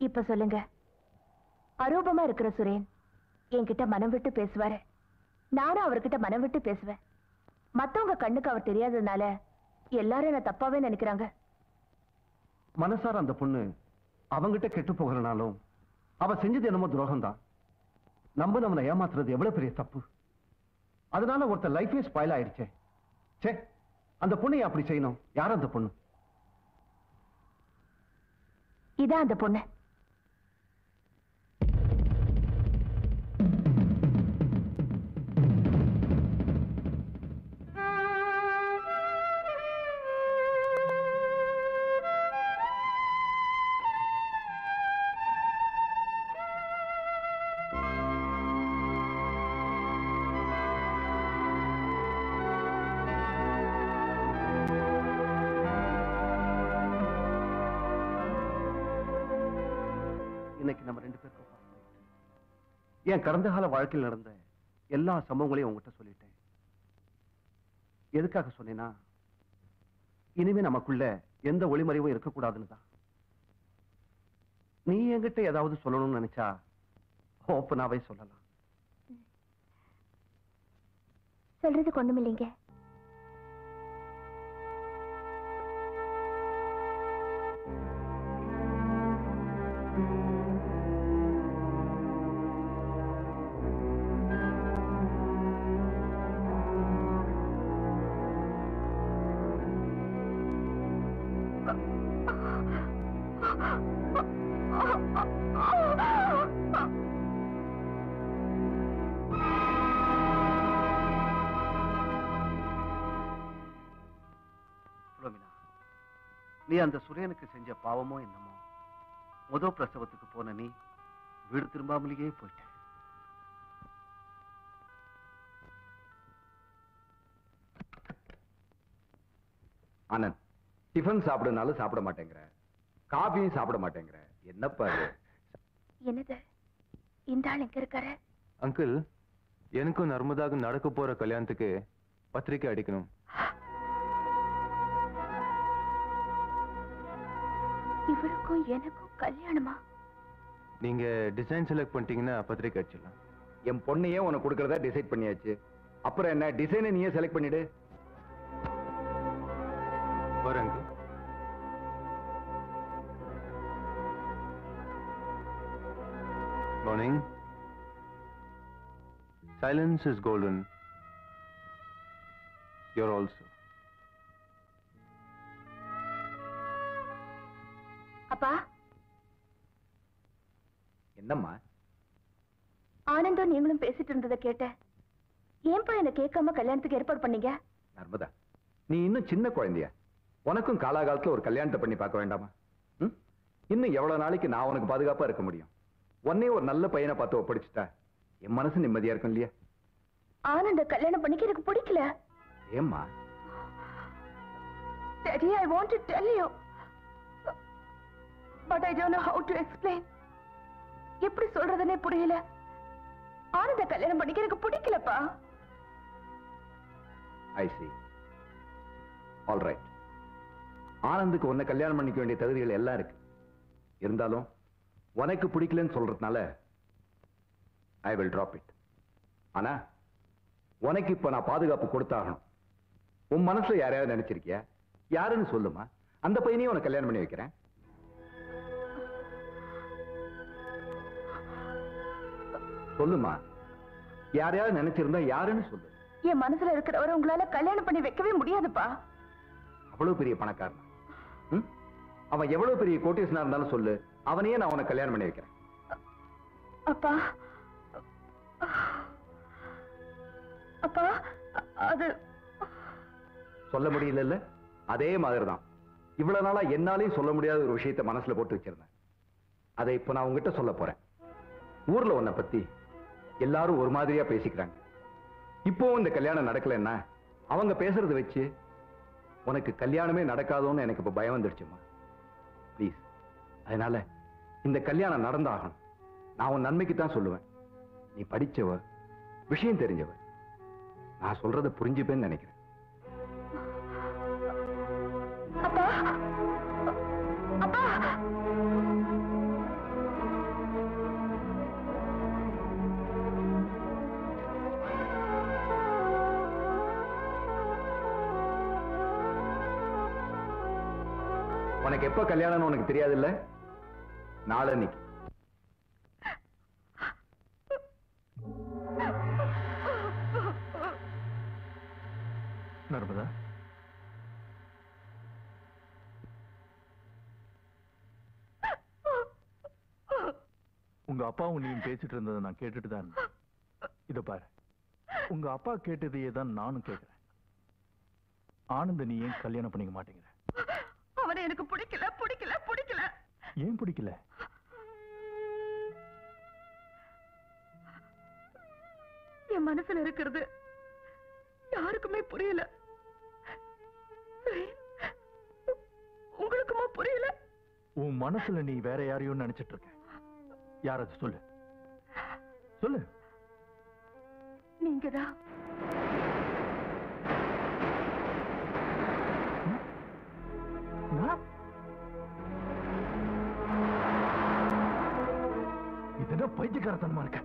இப்ப சொல்லுங்க, அரூபமா இருக்கிற சுரேன் என்கிட்ட மனம் விட்டு பேசுவாரு, நானும் அவர்கிட்ட மனம் விட்டு பேசுவேன். மத்தவங்க கண்ணுக்கு அவர் தெரியாததுனால எல்லாரும் என்ன தப்பாவே நினைக்கிறாங்க. மனசார அந்த பொண்ணு அவங்கிட்ட கெட்டு போகிறனாலும் அவ செஞ்சது என்னமோ துரோகம் தான். நம்மளை ஏமாத்துறது எவ்வளவு பெரிய தப்பு. அதனால ஒருத்தர் லைஃபே ஸ்பாயில் ஆயிடுச்சே. சே, அந்த பொண்ணை அப்படி செய்யணும். யார் அந்த பொண்ணு? இதான் அந்த பொண்ணு. இன்னைக்கு நம்ம 2 பேருக்கும் என் கடந்த கால வாழ்க்கையில் நடந்த எல்லா சம்பவங்களையும் உங்ககிட்ட சொல்லிட்டேன். எதுக்காக சொன்னேன்னா, இனிமே நமக்குள்ள எந்த ஒளிமறைவும் இருக்கக்கூடாதுன்னு தான். நீ என்கிட்ட ஏதாவது சொல்லணும்னு நினைச்சா ஓப்பனாவே சொல்லலாம். சொல்றதுக்கு ஒண்ணும் இல்லைங்க. நீ அந்த சுரேனுக்கு செஞ்ச பாவமோ என்னமோ, முதல் பிரசவத்துக்கு போன நீ வீடு திரும்பாமலேயே போயிட்ட. ஆனந்த், டிஃபன் சாப்பிடுனாலும் சாப்பிட மாட்டேங்கிற, காபியும் சாப்பிட மாட்டேங்கிற, என்னப்பா இது? என்னது இந்த ஆள் எங்க இருக்காரு? அங்கிள், எனக்கும் நர்மதாவுக்கு நடக்க போற கல்யாணத்துக்கு பத்திரிக்கை அடிக்கணும். இவருக்கும் எனக்கும் கல்யாணமா? நீங்க டிசைன் செலக்ட் பண்ணிட்டீங்கன்னா பத்திரிக்கை அடிச்சிடலாம். என் பொண்ணையே உனக்கு கொடுக்கறதா டிசைட் பண்ணியாச்சு. அப்புறம் என்ன, டிசைனை நீயே செலக்ட் பண்ணிடு. வரேங்க. Morning. Silence is golden. You're also. அப்பா. என்னம்மா? ஆனந்தும் நீங்களும் பேசிட்டு இருந்ததை கேட்டேன். ஏன்பா என்ன கேட்காம கல்யாணத்துக்கு ஏற்பாடு பண்ணீங்க? நர்மதா, நீ இன்னும் சின்ன குழந்தையா? உனக்கும் காலாகாலத்துல ஒரு கல்யாணத்தை பண்ணி பார்க்க வேண்டாமா? இன்னும் எவ்வளவு நாளைக்கு நான் உனக்கு பாதுகாப்பா இருக்க முடியும்? உன்னையே ஒரு நல்ல பையனை பார்த்து ஒப்படைச்சிட்டா என் மனசு நிம்மதியா இருக்கும் இல்லையா? ஆனந்த கல்யாணம் பண்ணிக்க எனக்கு பிடிக்கல. ஏம்மா? Daddy, I want to tell you, but I don't know how to explain. எப்படி சொல்றதுன்னே புரியல. ஆனந்த கல்யாணம் பண்ணிக்க எனக்கு பிடிக்கலப்பா. I see. All right. ஆனந்துக்கு உன்னை கல்யாணம் பண்ணிக்க வேண்டிய தகுதிகள் எல்லாம் இருக்கு. இருந்தாலும் உனக்கு பிடிக்கலன்னு சொல்றதுனால I will drop it. ஆனா உனக்கு இப்ப நான் பாதுகாப்பு கொடுத்தாகணும். உன் மனசுல யாரையாவது நினைச்சிருக்கியா? யாருன்னு சொல்லுமா, அந்த பையனையும் உனக்கு கல்யாணம் பண்ணி வைக்கிறேன். சொல்லுமா, யாரையாவது நினைச்சிருந்தா யாருன்னு சொல்லு. என் மனசுல இருக்கிறவரை உங்களால கல்யாணம் பண்ணி வைக்கவே முடியாதுப்பா. அவ்வளவு பெரிய பணக்காரன். அவன் எவ்வளவு பெரிய கோட்டீஸ்வரனா இருந்தாலும் சொல்லு, அவனையே நான் உனக்கு கல்யாணம் பண்ணி வைக்கிறேன். அப்பா, அப்பா, அது சொல்ல முடியல. அதே மாதிரிதான் இவ்வளவு நாளா என்னாலையும் சொல்ல முடியாத ஒரு விஷயத்தை மனசுல போட்டு வச்சிருந்தேன். அதை இப்ப நான் உங்ககிட்ட சொல்ல போறேன். ஊர்ல உன்னை பத்தி எல்லாரும் ஒரு மாதிரியா பேசிக்கிறாங்க. இப்போ இந்த கல்யாணம் நடக்கலன்னா அவங்க பேசுறதை வச்சு உனக்கு கல்யாணமே நடக்காதோன்னு எனக்கு இப்ப பயம் வந்துடுச்சுமா. ப்ளீஸ், அதனால இந்த கல்யாணம் நடந்தாகணும். நான் உன் நன்மைக்கு தான் சொல்லுவேன். நீ படிச்சவ, விஷயம் தெரிஞ்சவ, நான் சொல்றதை புரிஞ்சுப்பேன்னு நினைக்கிறேன். அப்பா, அப்பா, உனக்கு எப்ப கல்யாணம்னு உனக்கு தெரியாது இல்ல? நாளன்னைக்கு. நர்மதா, உங்க அப்பாவும் நீயும் பேசிட்டு இருந்ததை நான் கேட்டுட்டு தான் இருந்தேன். இத பாரு, உங்க அப்பா கேட்டதையே தான் நானும் கேட்கிறேன். ஆனந்த நீ ஏன் கல்யாணம் பண்ணிக்க மாட்டேங்கிற? அவனை எனக்கு பிடிக்கல பிடிக்கல பிடிக்கல. ஏன் பிடிக்கல? என் மனசுல இருக்கிறது யாருக்குமே புரியல. உங்களுக்குமா புரியல? உன் மனசுல நீ வேற யாரையும் நினைச்சிட்டு இருக்க. யாராவது சொல்லு சொல்லு. நீங்கதான். இதென்ன பைத்தியக்காரத்தனமா இருக்க?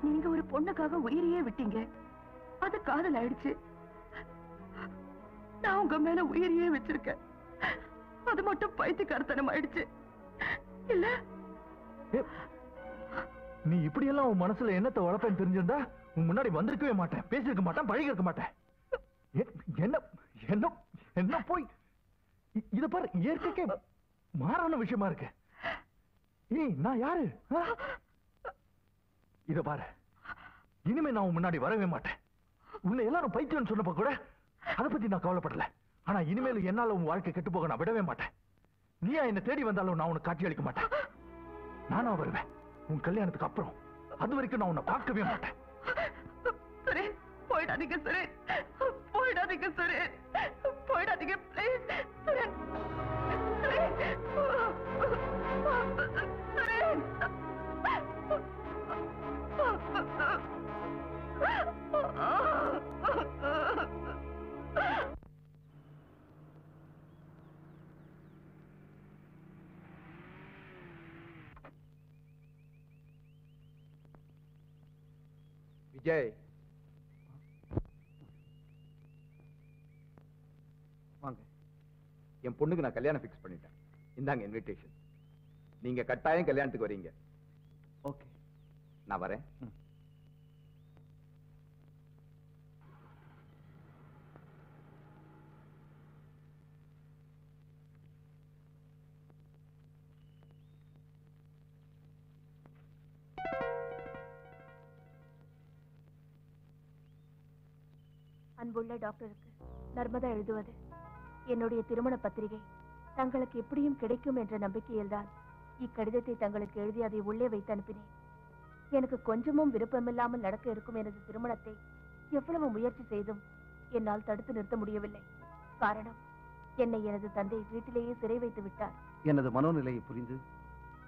நீங்க ஒரு பொண்ணுக்காக உயிரையே விட்டீங்க. அது காதல் ஆயிடுச்சு. நான் உங்க மேல உயிரையே வச்சிருக்கேன். அது மட்டும் பைத்தியக்காரத்தனம் ஆயிடுச்சு இல்ல? நீ இப்படி எல்லாம் உன் மனசுல என்னத்தை வளர்ப்பேன்னு தெரிஞ்சிருந்தா உன் முன்னாடி வந்திருக்கவே மாட்டேன், பேசியிருக்க மாட்டேன், பழகி இருக்க மாட்டேன். என்ன என்ன என்ன போய் இத பாரு, இயற்கைக்கே மாறான விஷயமா இருக்கு. ஏய், நான் யாரு? இத பாரு, இனிமே நான் உன் முன்னாடி வரவே மாட்டேன். உன்னை எல்லாரும் பைத்தியம்னு சொன்னப்ப கூட அதை பத்தி நான் கவலைப்படல. ஆனா இனிமேலும் என்னால உன் வாழ்க்கை கெட்டு போக நான் விடவே மாட்டேன். நீயா என்ன தேடி வந்தாலும் நான் உனக்கு காட்சி அளிக்க மாட்டேன். நானா வருவேன் உன் கல்யாணத்துக்கு அப்புறம். அது வரைக்கும் நான் உன்னை பார்க்கவே மாட்டேன். சுரேன், போயிடாதீங்க சுரேன், போயிடாதீங்க சுரேன், போயிடாதீங்க ப்ளீஸ் சுரேன். சுரேன், சுரேன். விஜய், வாங்க. என் பொண்ணுக்கு நான் கல்யாணம் ஃபிக்ஸ் பண்ணிட்டேன். இந்தாங்க இன்விடேஷன். நீங்க கட்டாயம் கல்யாணத்துக்கு வரீங்க. ஓகே, நான் வரேன். அன்புள்ள டாக்டருக்கு நர்மதா எழுதுவது, என்னுடைய திருமண பத்திரிகை தங்களுக்கு எப்படியும் கிடைக்கும் என்ற நம்பிக்கையில்தான் இக்கடிதத்தை தங்களுக்கு எழுதி அதை உள்ளே வைத்து அனுப்பினேன். எனக்கு கொஞ்சமும் விருப்பமில்லாமல் நடக்க இருக்கும் எனது திருமணத்தை எவ்வளவு முயற்சி செய்தும் என்னால் தடுத்து நிறுத்த முடியவில்லை. காரணம், என்னை எனது தந்தை வீட்டிலேயே சிறை வைத்து விட்டார். எனது மனோநிலையை புரிந்து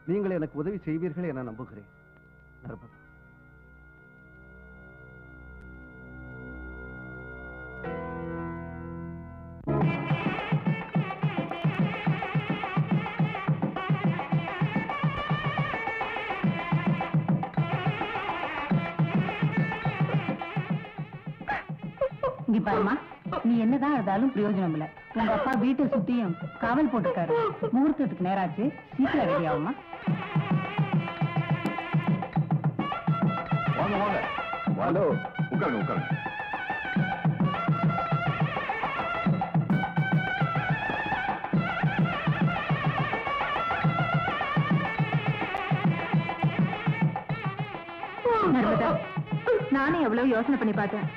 நீங்கள் எனக்கு உதவி செய்வீர்கள் என நம்புகிறேன். நர்மதா, இங்க பாருமா, நீ என்னதான் இருந்தாலும் பிரயோஜனம் இல்ல. உங்க அப்பா வீட்டை சுத்தியும் காவல் போட்டிருக்காரு. முகூர்த்தத்துக்கு நேராச்சு, சீக்கிரம் ரெடி ஆகுமா? வாங்க வாங்க. ஹலோ, உட்காருங்க உட்காருங்க. நர்மதா, நானே எவ்வளவு யோசனை பண்ணி பார்த்தேன்.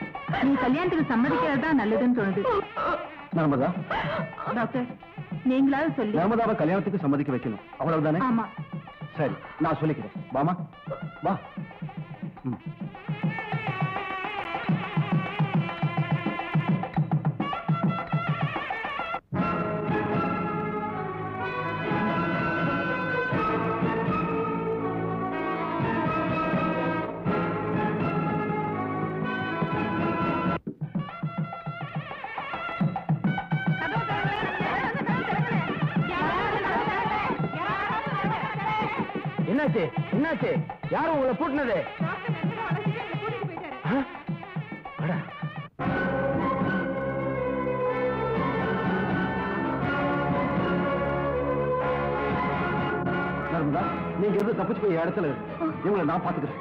நீ கல்யாணத்துக்கு சம்மதிக்கிறது தான் நல்லதுன்னு தோணுது. நர்மதா, டாக்டர், நீங்களாவது சொல்லி நர்மதாவை கல்யாணத்துக்கு சம்மதிக்க வைக்கணும், அவ்வளவுதானே? ஆமா. சரி, நான் சொல்லிக்கிறேன். வாமா, வா. என்னாச்சு என்னாச்சு? யாரும் உங்களை கூட்டினது? நீங்க இருந்து தப்பிச்சு போய் இடத்துல இவங்களை நான் பாத்துக்கிறேன்.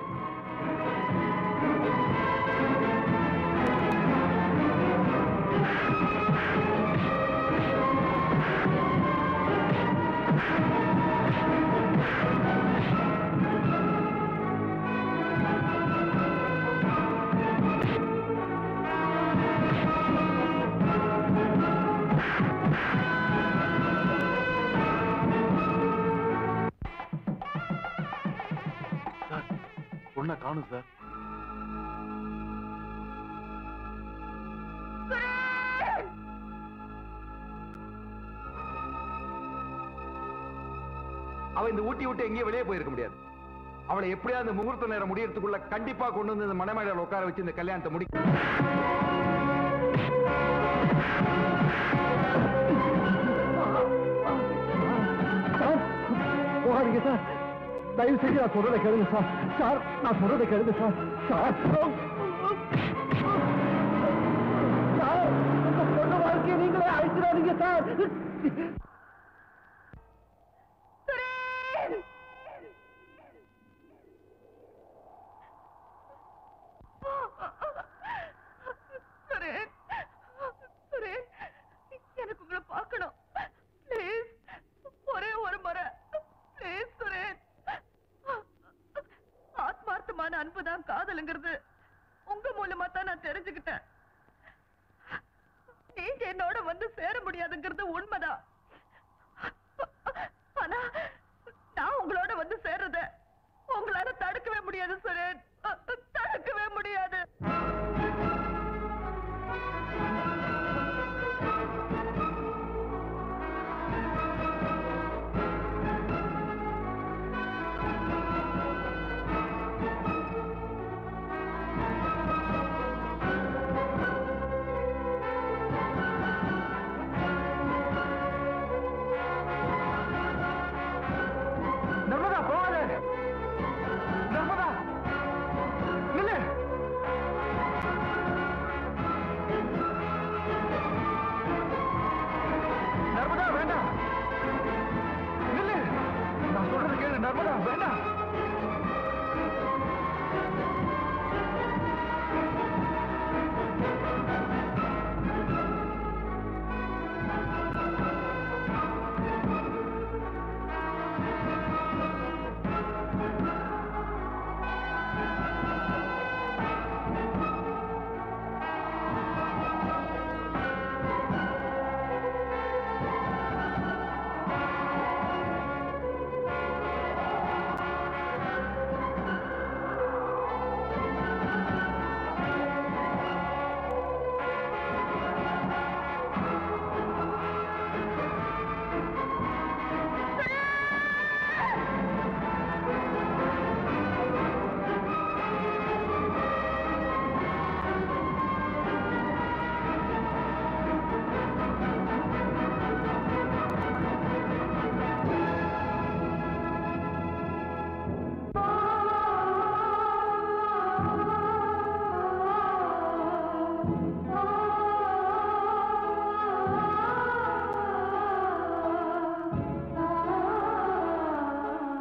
பொண்ணை காணும் சார். அவ இந்த ஊட்டி விட்டு எங்கேயும் வெளியே போயிருக்க முடியாது. அவளை எப்படியாவது இந்த முகூர்த்த நேரம் முடியறதுக்குள்ள கண்டிப்பா கொண்டு வந்து இந்த மணமேடையில உட்கார வச்சு இந்த கல்யாணத்தை போகாதீங்க சார். தயவு செஞ்சு நான் சொல்றதை கேளுங்க சார். சார் நான் சொல்றதை கேளுங்க சார். சார் சார் உங்க பொண்ணு வாழ்க்கையை நீங்களே அழிச்சிடாதீங்க சார். எனக்கு உங்களை பார்க்கணும் ப்ளீஸ். ஒரே ஒரு முறை ப்ளீஸ் சுரேன். ஆத்மார்த்தமான அன்புதான் காதலுங்கிறது உங்க மூலமா தான் நான் தெரிஞ்சுக்கிட்டேன். நீங்க என்னோட வந்து சேர முடியாதுங்கிறது உண்மைதான். ஆனா நான் உங்களோட வந்து சேர்றத உங்களால தடுக்கவே முடியாது சுரேன். தடுக்கவே முடியாது. நர்மதா போகாத. நர்மதா நில்லு. நர்மதா வேண்டாம். நில்லு. நான் சொல்றது கேளு. நர்மதா வேண்டாம்.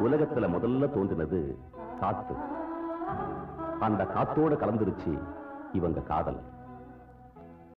உலகத்துல முதல்ல தோன்றினது காத்து. அந்த காத்தோட கலந்துருச்சு இவங்க காதல்.